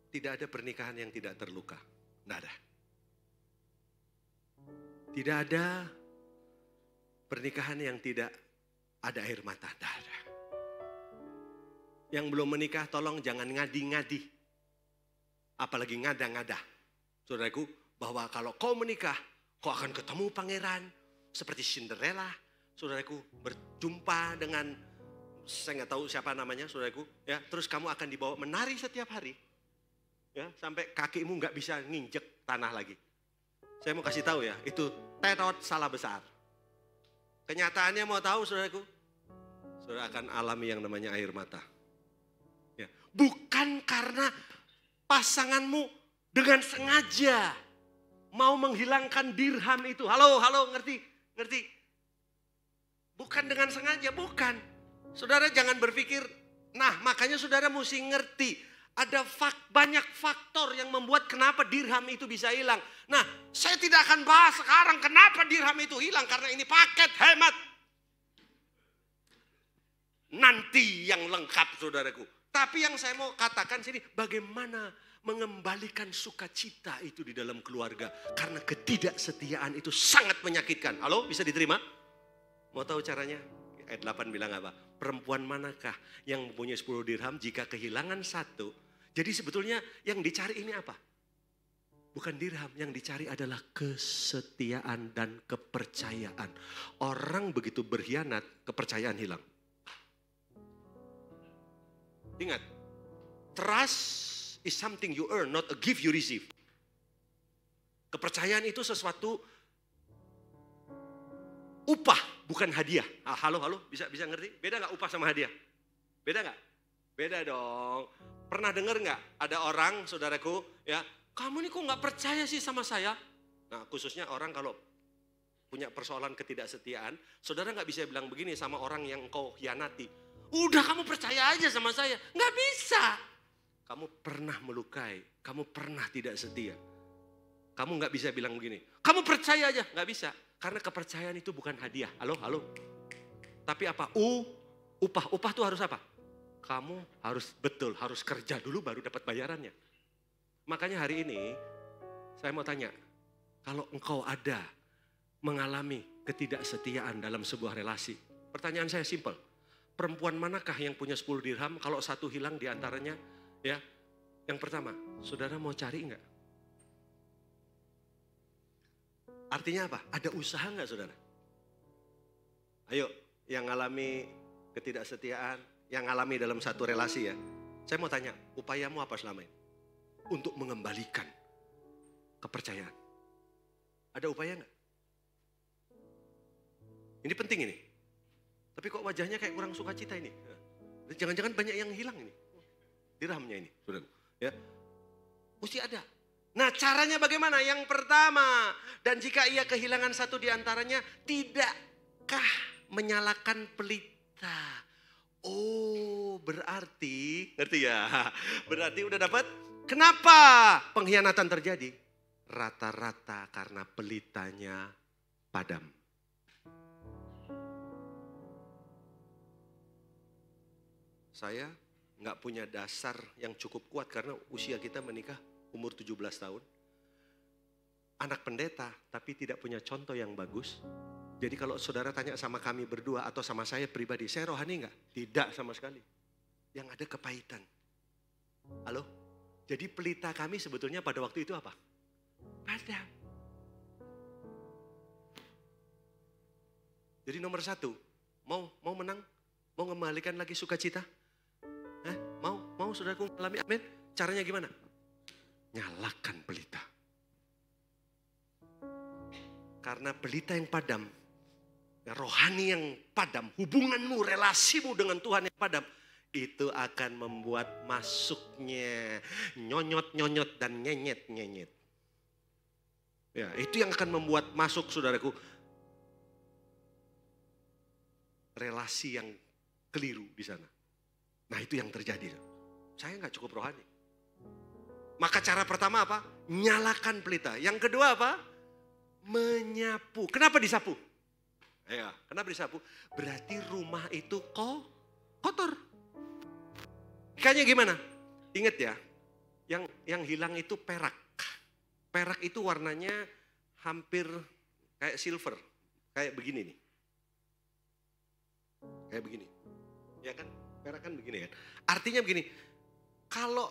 Tidak ada pernikahan yang tidak terluka. Tidak ada. Tidak ada pernikahan yang tidak ada air mata. Tidak ada. Yang belum menikah tolong jangan ngadi-ngadi. Apalagi ngada-ngada. Saudaraku, bahwa kalau kau menikah, kau akan ketemu pangeran. Seperti Cinderella. Saudaraku, berjumpa dengan, saya nggak tahu siapa namanya saudaraku. Ya, terus kamu akan dibawa menari setiap hari. Ya, sampai kakimu nggak bisa nginjek tanah lagi. Saya mau kasih tahu ya, itu terot salah besar. Kenyataannya mau tahu saudaraku? Saudara akan alami yang namanya air mata. Ya, bukan karena pasanganmu dengan sengaja mau menghilangkan dirham itu. Halo, ngerti? Bukan dengan sengaja, bukan. Saudara jangan berpikir, nah makanya saudara mesti ngerti. Ada banyak faktor yang membuat kenapa dirham itu bisa hilang. Nah, saya tidak akan bahas sekarang kenapa dirham itu hilang. Karena ini paket hemat. Nanti yang lengkap saudaraku. Tapi yang saya mau katakan sini, bagaimana mengembalikan sukacita itu di dalam keluarga. Karena ketidaksetiaan itu sangat menyakitkan. Halo, bisa diterima? Mau tahu caranya? Ayat 8 bilang apa? Perempuan manakah yang mempunyai 10 dirham jika kehilangan satu? Jadi sebetulnya yang dicari ini apa? Bukan dirham, yang dicari adalah kesetiaan dan kepercayaan. Orang begitu berkhianat, kepercayaan hilang. Ingat, trust is something you earn, not a gift you receive. Kepercayaan itu sesuatu upah, bukan hadiah. Halo, bisa ngerti? Beda gak upah sama hadiah? Beda gak? Beda dong. Pernah dengar gak ada orang, saudaraku, ya, kamu nih kok gak percaya sih sama saya? Nah, khususnya orang kalau punya persoalan ketidaksetiaan, saudara gak bisa bilang begini sama orang yang engkau hianati. Udah kamu percaya aja sama saya. Gak bisa. Kamu pernah melukai, kamu pernah tidak setia. Kamu gak bisa bilang begini, kamu percaya aja. Gak bisa. Karena kepercayaan itu bukan hadiah. Halo. Tapi apa? Upah tuh harus apa? Kamu harus harus kerja dulu baru dapat bayarannya. Makanya hari ini saya mau tanya, kalau engkau ada mengalami ketidaksetiaan dalam sebuah relasi, pertanyaan saya simpel. Perempuan manakah yang punya 10 dirham, kalau satu hilang diantaranya, ya, yang pertama, saudara mau cari enggak? Artinya apa? Ada usaha enggak, saudara? Ayo, yang alami ketidaksetiaan, yang alami dalam satu relasi ya, saya mau tanya, upayamu apa selama ini? Untuk mengembalikan kepercayaan. Ada upaya enggak? Ini penting ini. Tapi kok wajahnya kayak kurang sukacita ini? Jangan-jangan banyak yang hilang ini. Dirhamnya ini, saudara. Ya. Mesti ada. Nah, caranya bagaimana? Yang pertama, dan jika ia kehilangan satu di antaranya, tidakkah menyalakan pelita? Oh, berarti, ngerti ya? Berarti udah dapat. Kenapa pengkhianatan terjadi? Rata-rata karena pelitanya padam. Saya nggak punya dasar yang cukup kuat karena usia kita menikah umur 17 tahun. Anak pendeta tapi tidak punya contoh yang bagus. Jadi kalau saudara tanya sama kami berdua atau sama saya pribadi, saya rohani nggak? Tidak sama sekali. Yang ada kepahitan. Halo? Jadi pelita kami sebetulnya pada waktu itu apa? Padam. Jadi nomor 1, mau menang? Mau kembalikan lagi sukacita? Mau saudaraku alami amin? Caranya gimana? Nyalakan pelita. Karena pelita yang padam, rohani yang padam, hubunganmu, relasimu dengan Tuhan yang padam, itu akan membuat masuknya nyonyot-nyonyot dan nyenyet-nyenyet. Ya, itu yang akan membuat masuk, saudaraku, relasi yang keliru di sana. Nah, itu yang terjadi. Saya nggak cukup rohani. Maka cara pertama apa? Nyalakan pelita. Yang kedua apa? Menyapu. Kenapa disapu? Ya, kenapa disapu? Berarti rumah itu kotor. Ikannya gimana? Ingat ya, yang hilang itu perak. Perak itu warnanya hampir kayak silver, kayak begini nih. Kayak begini. Ya kan? Perak kan begini kan. Artinya begini, kalau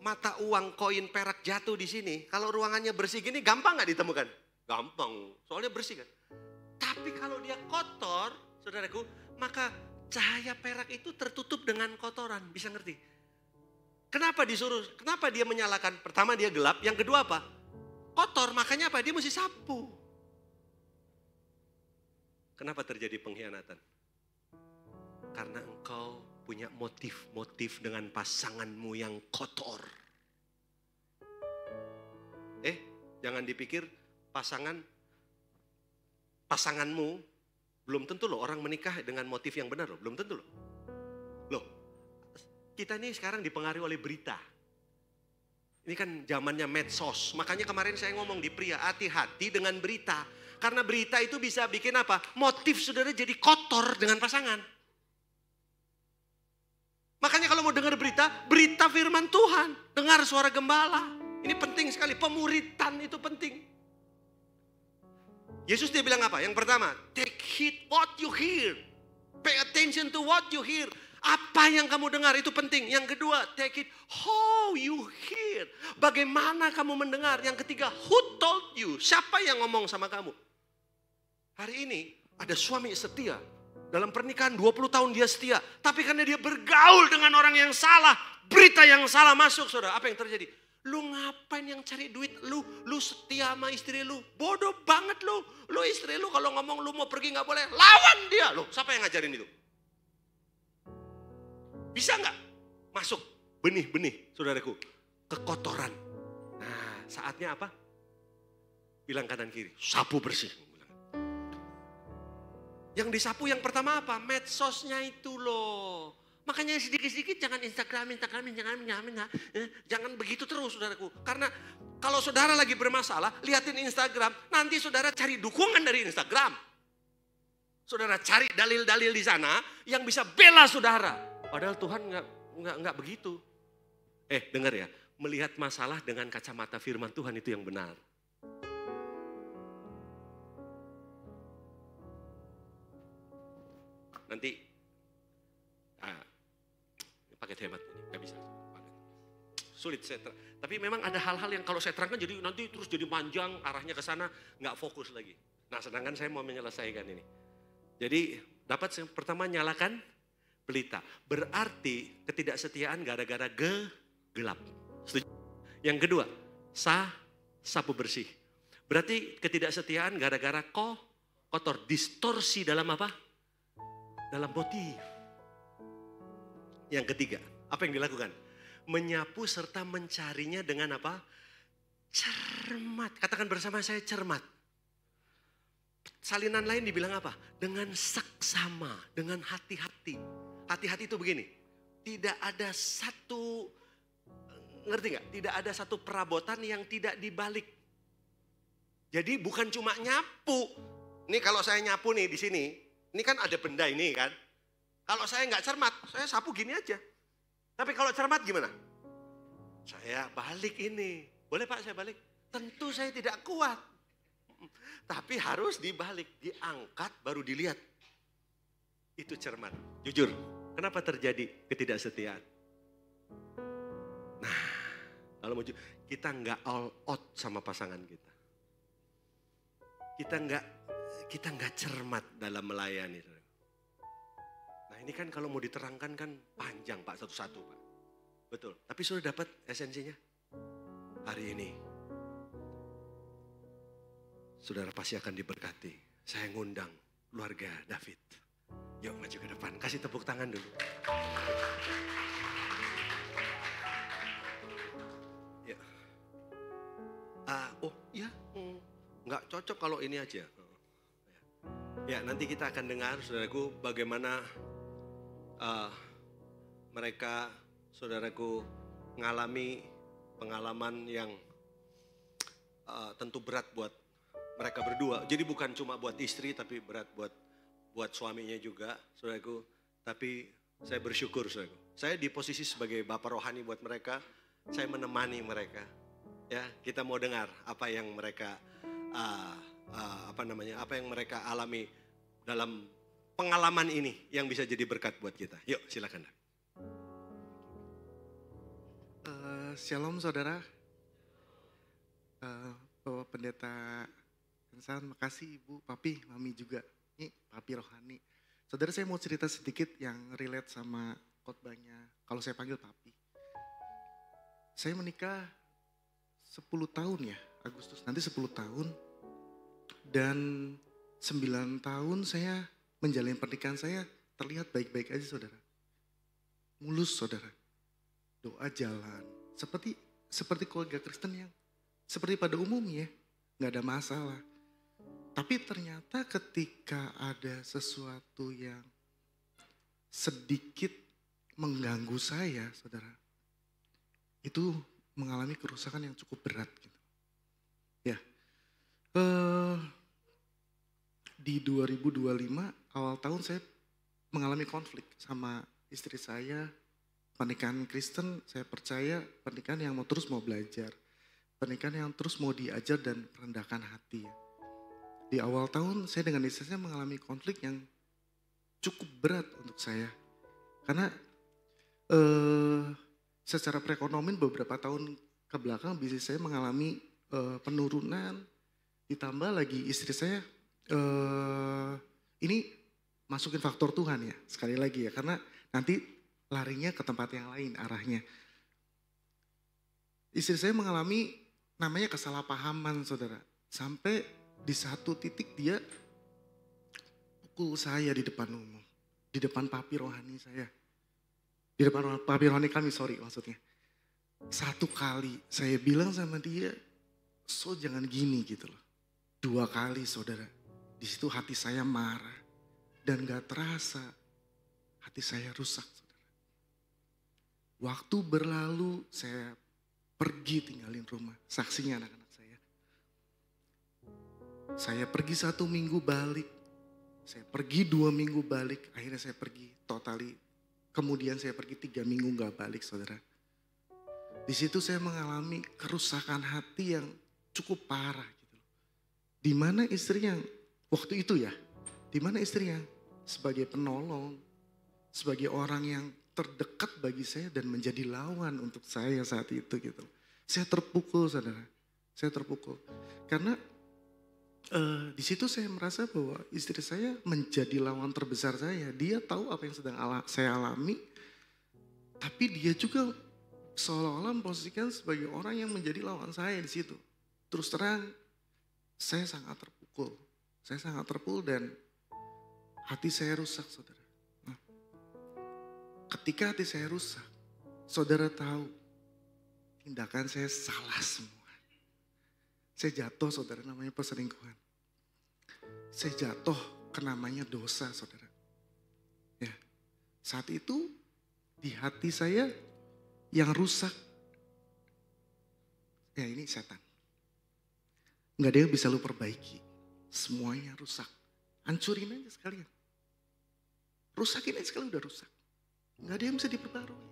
mata uang koin perak jatuh di sini, kalau ruangannya bersih gini gampang nggak ditemukan? Gampang, soalnya bersih kan. Tapi kalau dia kotor, saudaraku, maka cahaya perak itu tertutup dengan kotoran. Bisa ngerti? Kenapa dia menyalakan? Pertama dia gelap, yang kedua apa? Kotor, makanya apa? Dia mesti sapu. Kenapa terjadi pengkhianatan? Karena engkau punya motif-motif dengan pasanganmu yang kotor. Jangan dipikir pasanganmu belum tentu loh orang menikah dengan motif yang benar loh, belum tentu loh. Loh, kita ini sekarang dipengaruhi oleh berita. Ini kan zamannya medsos, makanya kemarin saya ngomong di pria, hati-hati dengan berita. Karena berita itu bisa bikin apa? Motif saudara jadi kotor dengan pasangan. Makanya kalau mau dengar berita firman Tuhan, dengar suara gembala. Ini penting sekali, pemuritan itu penting. Yesus dia bilang apa? Yang pertama, take heed what you hear. Pay attention to what you hear. Apa yang kamu dengar itu penting. Yang kedua, take it how you hear. Bagaimana kamu mendengar. Yang ketiga, who told you? Siapa yang ngomong sama kamu? Hari ini ada suami setia. Dalam pernikahan 20 tahun dia setia. Tapi karena dia bergaul dengan orang yang salah. Berita yang salah masuk, saudara. Apa yang terjadi? Lu ngapain yang cari duit? Lu setia sama istri lu. Bodoh banget lu. Lu istri lu kalau ngomong lu mau pergi gak boleh. Lawan dia. Loh, siapa yang ngajarin itu? Bisa nggak masuk benih-benih, saudaraku, kekotoran. Nah, saatnya apa? Bilang kanan kiri, sapu bersih. Yang disapu yang pertama apa? Medsosnya itu loh. Makanya sedikit-sedikit jangan Instagramin. Jangan begitu terus, saudaraku. Karena kalau saudara lagi bermasalah, liatin Instagram, nanti saudara cari dukungan dari Instagram. Saudara cari dalil-dalil di sana yang bisa bela saudara. Padahal Tuhan nggak begitu. Dengar ya, melihat masalah dengan kacamata firman Tuhan itu yang benar. Nanti, paket hebat ini, nggak bisa. Sulit saya tapi memang ada hal-hal yang kalau saya terangkan jadi nanti terus jadi panjang arahnya ke sana, nggak fokus lagi. Nah, sedangkan saya mau menyelesaikan ini. Jadi dapat yang pertama nyalakan pelita. Berarti ketidaksetiaan gara-gara gelap. Setuju? Yang kedua, sapu bersih. Berarti ketidaksetiaan gara-gara kotor. Distorsi dalam apa? Dalam motif. Yang ketiga, apa yang dilakukan? Menyapu serta mencarinya dengan apa? Cermat. Katakan bersama saya cermat. Salinan lain dibilang apa? Dengan saksama, dengan hati-hati. Hati-hati itu begini, tidak ada satu, ngerti gak? Tidak ada satu perabotan yang tidak dibalik. Jadi bukan cuma nyapu. Ini kalau saya nyapu nih di sini, ini kan ada benda ini kan. Kalau saya nggak cermat, saya sapu gini aja. Tapi kalau cermat gimana? Saya balik ini. Boleh Pak saya balik? Tentu saya tidak kuat. Tapi harus dibalik, diangkat baru dilihat. Itu cermat. Jujur, kenapa terjadi ketidaksetiaan? Nah, kalau mau kita nggak all out sama pasangan kita. Kita nggak cermat dalam melayani. Nah, ini kan kalau mau diterangkan kan panjang Pak satu-satu Pak. Betul. Tapi sudah dapat esensinya hari ini. Saudara pasti akan diberkati. Saya ngundang keluarga David. Yuk maju ke depan, kasih tepuk tangan dulu. Ya. Nggak cocok kalau ini aja. Ya, nanti kita akan dengar, saudaraku, bagaimana mereka, saudaraku, mengalami pengalaman yang tentu berat buat mereka berdua. Jadi bukan cuma buat istri, tapi berat buat suaminya juga, saudaraku. Tapi saya bersyukur, saudaraku. Saya di posisi sebagai bapak rohani buat mereka, saya menemani mereka. Ya, kita mau dengar apa yang mereka apa yang mereka alami dalam pengalaman ini yang bisa jadi berkat buat kita. Yuk, silakan. Shalom saudara. Bapak Pendeta Hensan, makasih Ibu, Papi, Mami juga. Ini Papi rohani. Saudara, saya mau cerita sedikit yang relate sama khotbahnya. Kalau saya panggil Papi. Saya menikah 10 tahun ya, Agustus nanti 10 tahun. Dan 9 tahun saya menjalani pernikahan saya terlihat baik-baik aja saudara. Mulus saudara. Doa jalan. Seperti keluarga Kristen yang seperti pada umumnya. Gak ada masalah. Tapi ternyata ketika ada sesuatu yang sedikit mengganggu saya, saudara, itu mengalami kerusakan yang cukup berat. Gitu. Ya, di 2025 awal tahun saya mengalami konflik sama istri saya. Pernikahan Kristen, saya percaya pernikahan yang terus mau belajar, pernikahan yang terus mau diajar dan merendahkan hati. Di awal tahun saya dengan istri saya mengalami konflik yang cukup berat untuk saya. Karena secara perekonomian beberapa tahun ke belakang bisnis saya mengalami penurunan, ditambah lagi istri saya ini masukin faktor Tuhan ya, sekali lagi ya, karena nanti larinya ke tempat yang lain arahnya. Istri saya mengalami namanya kesalahpahaman saudara, sampai di satu titik dia pukul saya di depan umum, di depan papi rohani saya. Di depan papi rohani kami, sorry maksudnya. Satu kali saya bilang sama dia, so jangan gini gitu loh. 2 kali saudara, di situ hati saya marah. Dan gak terasa hati saya rusak saudara. Waktu berlalu saya pergi tinggalin rumah, saksinya anak-anak saya. Saya pergi 1 minggu balik, saya pergi 2 minggu balik, akhirnya saya pergi totali. Kemudian saya pergi 3 minggu gak balik saudara. Di situ saya mengalami kerusakan hati yang cukup parah gitu. Di mana istrinya waktu itu ya, di mana istrinya sebagai penolong, sebagai orang yang terdekat bagi saya dan menjadi lawan untuk saya saat itu gitu. Saya terpukul saudara, saya terpukul. Karena di situ saya merasa bahwa istri saya menjadi lawan terbesar saya. Dia tahu apa yang sedang saya alami, tapi dia juga seolah-olah memposisikan sebagai orang yang menjadi lawan saya di situ. Terus terang, saya sangat terpukul. Saya sangat terpukul dan hati saya rusak, saudara. Nah, ketika hati saya rusak, saudara tahu tindakan saya salah semua. Saya jatuh saudara namanya perselingkuhan. Saya jatuh ke namanya dosa saudara. Ya, saat itu di hati saya yang rusak, ya ini setan. Nggak ada yang bisa lu perbaiki. Semuanya rusak. Hancurin aja sekalian. Rusakin aja sekali udah rusak. Nggak ada yang bisa diperbarui.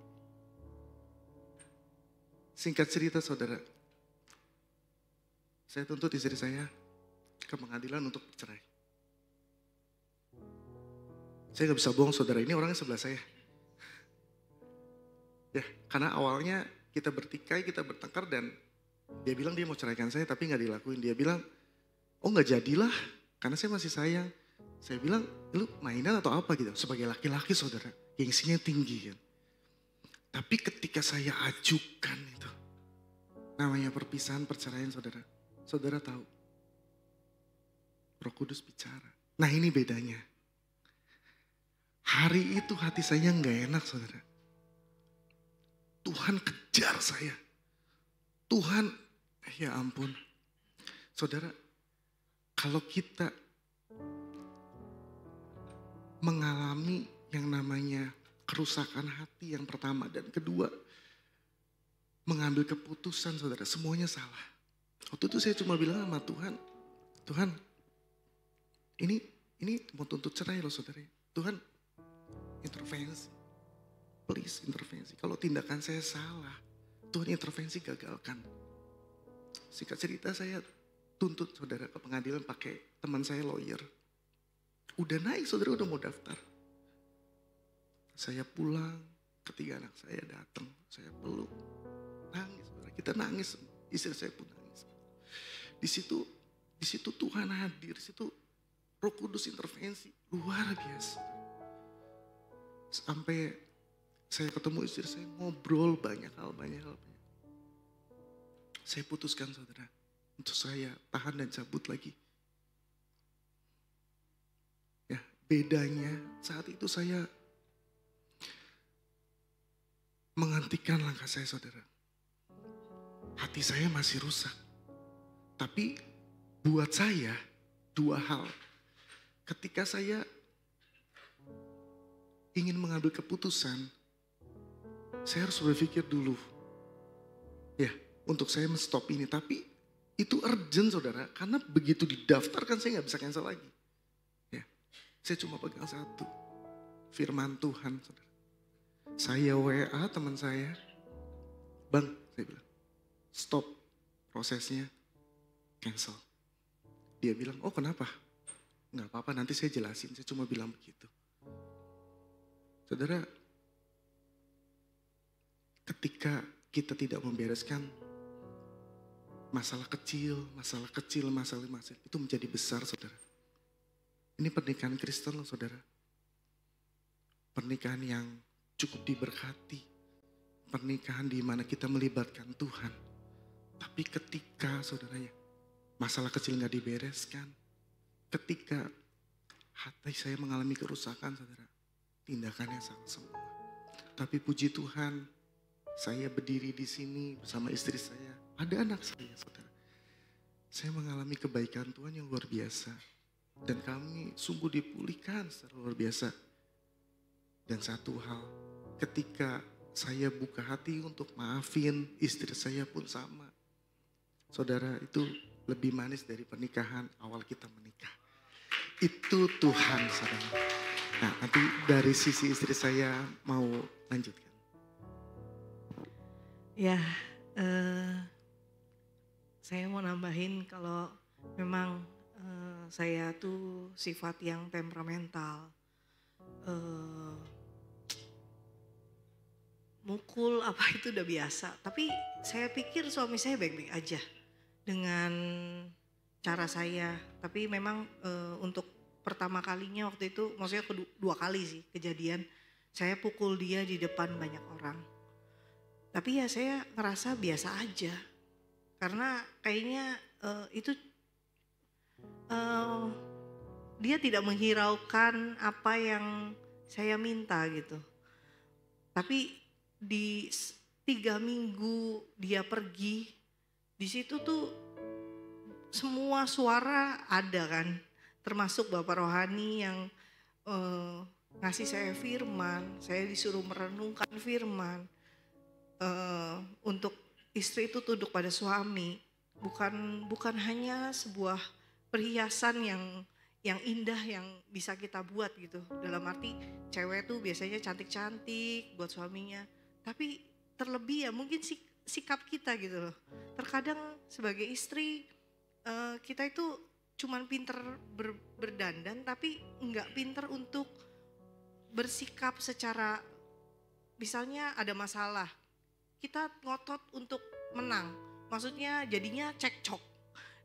Singkat cerita saudara, saya tuntut istri saya ke pengadilan untuk bercerai. Saya gak bisa bohong saudara, ini orangnya sebelah saya. Ya, karena awalnya kita bertikai, kita bertengkar dan dia bilang dia mau ceraikan saya tapi gak dilakuin. Dia bilang, oh gak jadilah karena saya masih sayang. Saya bilang, lu mainan atau apa gitu. Sebagai laki-laki saudara, gengsinya tinggi kan. Tapi ketika saya ajukan itu, namanya perpisahan, perceraian saudara. Saudara tahu, Roh Kudus bicara. Nah ini bedanya. Hari itu hati saya gak enak saudara. Tuhan kejar saya. Tuhan, ya ampun. Saudara, kalau kita mengalami yang namanya kerusakan hati yang pertama dan kedua, mengambil keputusan saudara, semuanya salah. Waktu itu saya cuma bilang sama Tuhan, Tuhan, ini mau tuntut cerai loh saudara. Tuhan, intervensi. Please intervensi. Kalau tindakan saya salah, Tuhan intervensi gagalkan. Singkat cerita saya tuntut saudara ke pengadilan pakai teman saya lawyer. Udah naik saudara, udah mau daftar. Saya pulang, ketiga anak saya datang, saya peluk. Nangis saudara, kita nangis, istri saya pun nangis. Di situ Tuhan hadir, di situ Roh Kudus intervensi luar biasa. Sampai saya ketemu istri saya ngobrol banyak hal. Saya putuskan saudara untuk saya tahan dan cabut lagi. Ya, bedanya saat itu saya menghentikan langkah saya saudara. Hati saya masih rusak. Tapi buat saya 2 hal. Ketika saya ingin mengambil keputusan, saya harus berpikir dulu. Ya, untuk saya menstop ini. Tapi itu urgent saudara. Karena begitu didaftarkan saya gak bisa cancel lagi. Ya, saya cuma pegang satu. Firman Tuhan saudara. Saya WA teman saya. Bang, saya bilang. Stop prosesnya. Cancel. Dia bilang, oh kenapa? Gak apa-apa nanti saya jelasin. Saya cuma bilang begitu. Saudara, ketika kita tidak membereskan masalah kecil itu menjadi besar, saudara. Ini pernikahan Kristen loh, saudara. Pernikahan yang cukup diberkati. Pernikahan di mana kita melibatkan Tuhan. Tapi ketika, saudara ya, masalah kecil gak dibereskan. Ketika hati saya mengalami kerusakan, saudara. Tindakannya salah semua. Tapi puji Tuhan, saya berdiri di sini bersama istri saya. Ada anak saya, saudara. Saya mengalami kebaikan Tuhan yang luar biasa. Dan kami sungguh dipulihkan secara luar biasa. Dan satu hal, ketika saya buka hati untuk maafin, istri saya pun sama. Saudara, itu lebih manis dari pernikahan awal kita menikah. Itu Tuhan, saudara. Nah, nanti dari sisi istri saya mau lanjutkan. Ya, saya mau nambahin kalau memang saya tuh sifat yang temperamental. Mukul apa itu udah biasa. Tapi saya pikir suami saya baik-baik aja dengan cara saya. Tapi memang untuk pertama kalinya waktu itu, maksudnya kedua kali sih kejadian. Saya pukul dia di depan banyak orang. Tapi ya saya ngerasa biasa aja. Karena kayaknya itu dia tidak menghiraukan apa yang saya minta gitu. Tapi di 3 minggu dia pergi, di situ tuh semua suara ada kan. Termasuk Bapak Rohani yang ngasih saya firman, saya disuruh merenungkan firman. Untuk istri itu tunduk pada suami, bukan hanya sebuah perhiasan yang indah yang bisa kita buat gitu. Dalam arti cewek tuh biasanya cantik-cantik buat suaminya, tapi terlebih ya mungkin sikap kita gitu loh. Terkadang sebagai istri kita itu cuman pinter berdandan tapi nggak pinter untuk bersikap secara, misalnya ada masalah, kita ngotot untuk menang, maksudnya jadinya cekcok.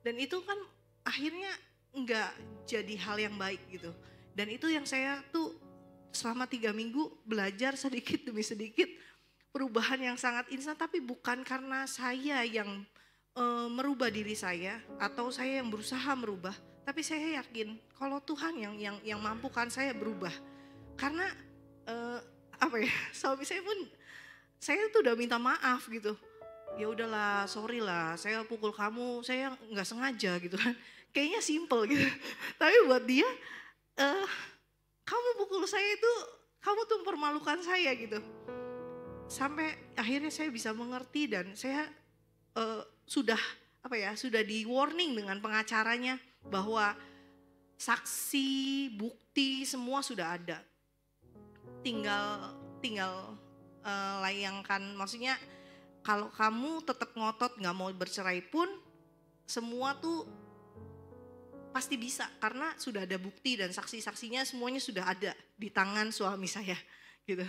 Dan itu kan akhirnya nggak jadi hal yang baik gitu. Dan itu yang saya tuh selama 3 minggu belajar sedikit demi sedikit perubahan yang sangat instan. Tapi bukan karena saya yang merubah diri saya atau saya yang berusaha merubah. Tapi saya yakin kalau Tuhan yang mampukan saya berubah. Karena suami saya pun, saya tuh udah minta maaf gitu. Ya udahlah, sorry lah, saya pukul kamu, saya nggak sengaja gitu kan. Kayaknya simple gitu. Tapi buat dia, kamu pukul saya itu, kamu tuh mempermalukan saya gitu. Sampai akhirnya saya bisa mengerti dan saya sudah di warning dengan pengacaranya bahwa saksi, bukti semua sudah ada. Tinggal layangkan, maksudnya kalau kamu tetap ngotot nggak mau bercerai pun semua tuh pasti bisa karena sudah ada bukti dan saksi-saksinya semuanya sudah ada di tangan suami saya gitu.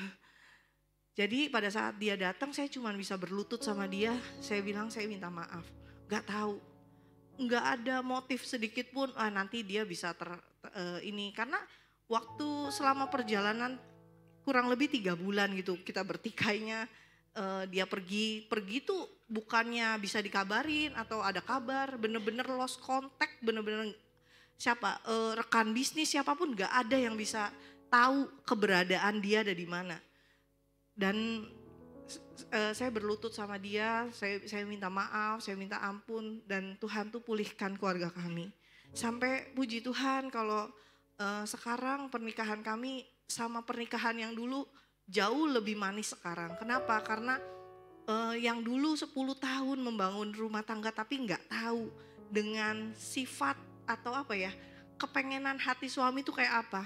Jadi pada saat dia datang saya cuma bisa berlutut sama dia, saya bilang saya minta maaf. Gak tahu, gak ada motif sedikit pun nanti dia bisa ini, karena waktu selama perjalanan kurang lebih 3 bulan gitu kita bertikainya. Dia pergi tuh bukannya bisa dikabarin atau ada kabar, bener-bener lost contact, bener-bener rekan bisnis siapapun gak ada yang bisa tahu keberadaan dia ada di mana. Dan saya berlutut sama dia, saya minta maaf, saya minta ampun, dan Tuhan tuh pulihkan keluarga kami. Sampai puji Tuhan kalau sekarang pernikahan kami sama pernikahan yang dulu jauh lebih manis sekarang. Kenapa? Karena yang dulu 10 tahun membangun rumah tangga tapi nggak tahu dengan sifat atau kepengenan hati suami itu kayak apa.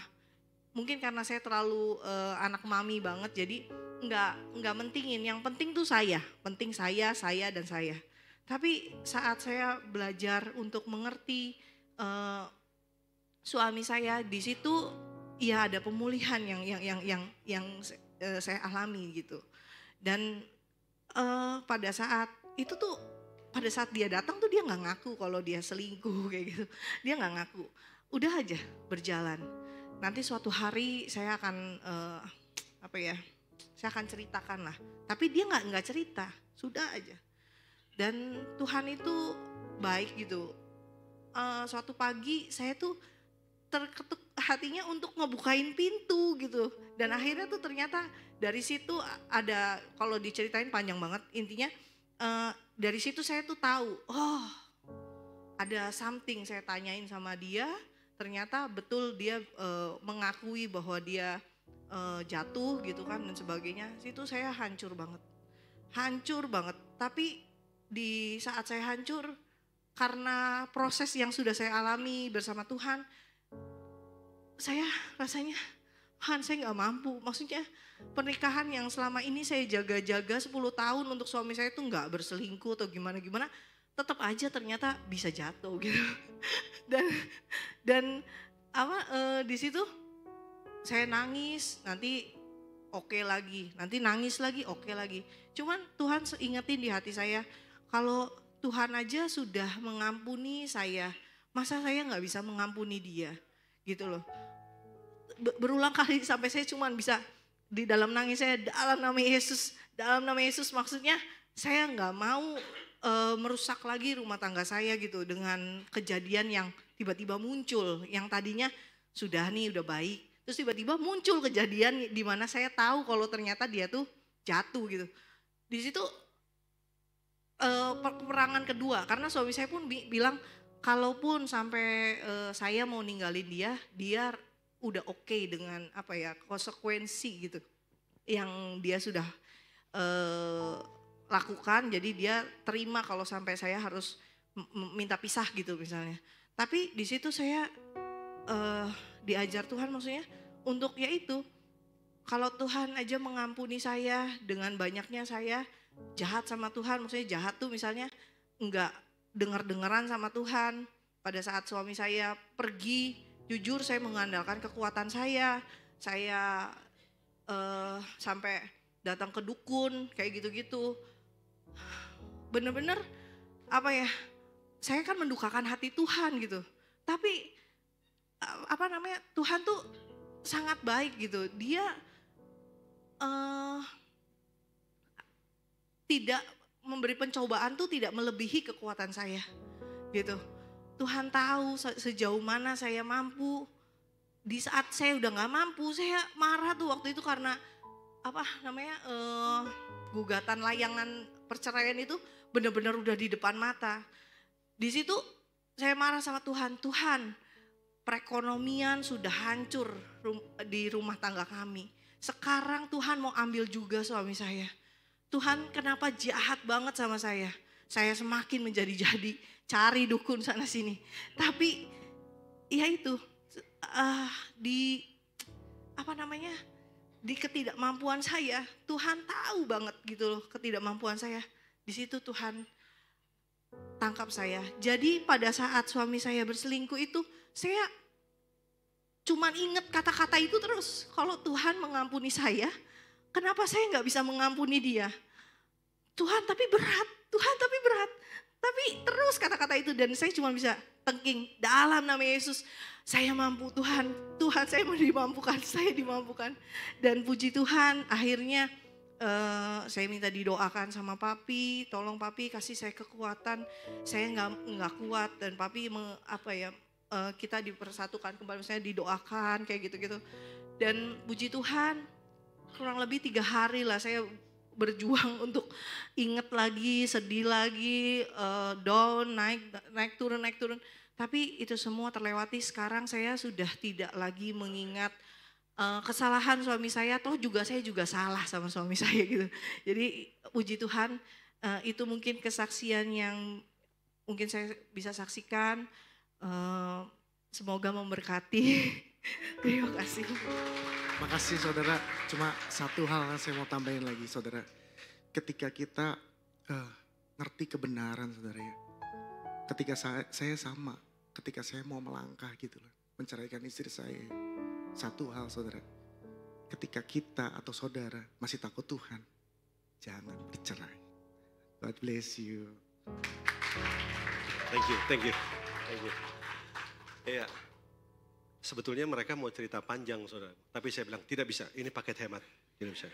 Mungkin karena saya terlalu anak mami banget, jadi nggak mentingin. Yang penting tuh penting saya dan saya. Tapi saat saya belajar untuk mengerti suami saya, di situ ya ada pemulihan yang saya alami gitu. Dan pada saat itu tuh, pada saat dia datang tuh dia nggak ngaku kalau dia selingkuh kayak gitu. Dia nggak ngaku. Udah aja berjalan. Nanti suatu hari saya akan apa ya? Saya akan ceritakan lah. Tapi dia nggak cerita. Sudah aja. Dan Tuhan itu baik gitu. Suatu pagi saya tuh terketuk hatinya untuk ngebukain pintu gitu. Dan akhirnya tuh ternyata dari situ ada, kalau diceritain panjang banget, intinya dari situ saya tuh tahu, oh ada something. Saya tanyain sama dia, ternyata betul dia mengakui bahwa dia jatuh gitu kan dan sebagainya. Situ saya hancur banget. Tapi di saat saya hancur, karena proses yang sudah saya alami bersama Tuhan, saya rasanya, Tuhan saya gak mampu. Maksudnya pernikahan yang selama ini saya jaga-jaga 10 tahun untuk suami saya tuh gak berselingkuh atau gimana-gimana, tetap aja ternyata bisa jatuh gitu. Dan di situ saya nangis, nanti oke lagi, nanti nangis lagi, oke lagi. Cuman Tuhan ingetin di hati saya, kalau Tuhan aja sudah mengampuni saya, masa saya gak bisa mengampuni dia gitu loh. Berulang kali sampai saya cuman bisa di dalam nangis saya, dalam nama Yesus, maksudnya saya gak mau merusak lagi rumah tangga saya gitu dengan kejadian yang tiba-tiba muncul, yang tadinya sudah baik, terus tiba-tiba muncul kejadian di mana saya tahu kalau ternyata dia tuh jatuh gitu. Di situ peperangan kedua, karena suami saya pun bilang kalaupun sampai saya mau ninggalin dia udah oke dengan konsekuensi gitu yang dia sudah lakukan. Jadi dia terima kalau sampai saya harus minta pisah gitu misalnya. Tapi di situ saya diajar Tuhan, maksudnya untuk yaitu, kalau Tuhan aja mengampuni saya dengan banyaknya saya jahat sama Tuhan, maksudnya jahat tuh misalnya enggak dengar-dengaran sama Tuhan. Pada saat suami saya pergi, jujur saya mengandalkan kekuatan saya sampai datang ke dukun kayak gitu-gitu. Bener-bener saya kan mendukakan hati Tuhan gitu. Tapi Tuhan tuh sangat baik gitu. Dia tidak memberi pencobaan tuh tidak melebihi kekuatan saya gitu. Tuhan tahu sejauh mana saya mampu. Di saat saya udah gak mampu, saya marah tuh waktu itu karena gugatan layangan perceraian itu benar-benar udah di depan mata. Di situ saya marah sama Tuhan. Tuhan, perekonomian sudah hancur di rumah tangga kami. Sekarang Tuhan mau ambil juga suami saya. Tuhan kenapa jahat banget sama saya? Saya semakin menjadi-jadi, cari dukun sana sini. Tapi ya itu di ketidakmampuan saya, Tuhan tahu banget gitu loh ketidakmampuan saya. Di situ Tuhan tangkap saya. Jadi pada saat suami saya berselingkuh itu, saya cuman inget kata-kata itu terus. Kalau Tuhan mengampuni saya, kenapa saya gak bisa mengampuni dia? Tuhan tapi berat. Tapi terus kata-kata itu, dan saya cuma bisa tengking dalam nama Yesus. Saya mampu Tuhan, saya mau dimampukan, saya dimampukan. Dan puji Tuhan akhirnya saya minta didoakan sama Papi, tolong Papi kasih saya kekuatan. Saya nggak kuat dan Papi kita dipersatukan kembali, saya didoakan kayak gitu-gitu. Dan puji Tuhan kurang lebih 3 hari lah saya berjuang untuk inget lagi, sedih lagi, down, naik turun. Tapi itu semua terlewati. Sekarang saya sudah tidak lagi mengingat kesalahan suami saya, toh saya juga salah sama suami saya gitu. Jadi puji Tuhan, itu mungkin kesaksian yang mungkin saya bisa saksikan. Semoga memberkati. Terima kasih. Makasih saudara, cuma satu hal yang saya mau tambahin lagi saudara. Ketika kita ngerti kebenaran saudara ya. Ketika saya sama, ketika saya mau melangkah gitu loh, menceraikan istri saya. Satu hal saudara, ketika kita atau saudara masih takut Tuhan, jangan bercerai. God bless you. Thank you, thank you, thank you. Iya, sebetulnya mereka mau cerita panjang saudara, tapi saya bilang tidak bisa, ini paket hemat, tidak bisa.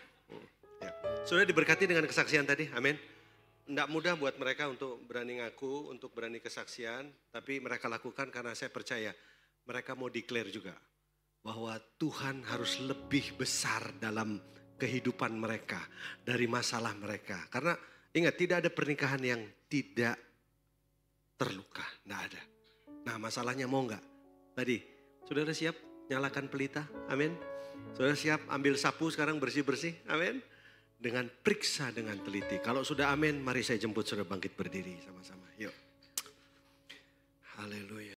Ya. Sudah diberkati dengan kesaksian tadi, amin. Tidak mudah buat mereka untuk berani ngaku, untuk berani kesaksian, tapi mereka lakukan karena saya percaya mereka mau declare juga bahwa Tuhan harus lebih besar dalam kehidupan mereka dari masalah mereka. Karena ingat, tidak ada pernikahan yang tidak terluka, tidak ada. Nah, masalahnya mau enggak? Tadi, saudara siap nyalakan pelita? Amin. Saudara siap ambil sapu sekarang bersih-bersih? Amin. Dengan periksa dengan teliti. Kalau sudah amin, mari saya jemput saudara bangkit berdiri sama-sama. Yuk. Haleluya.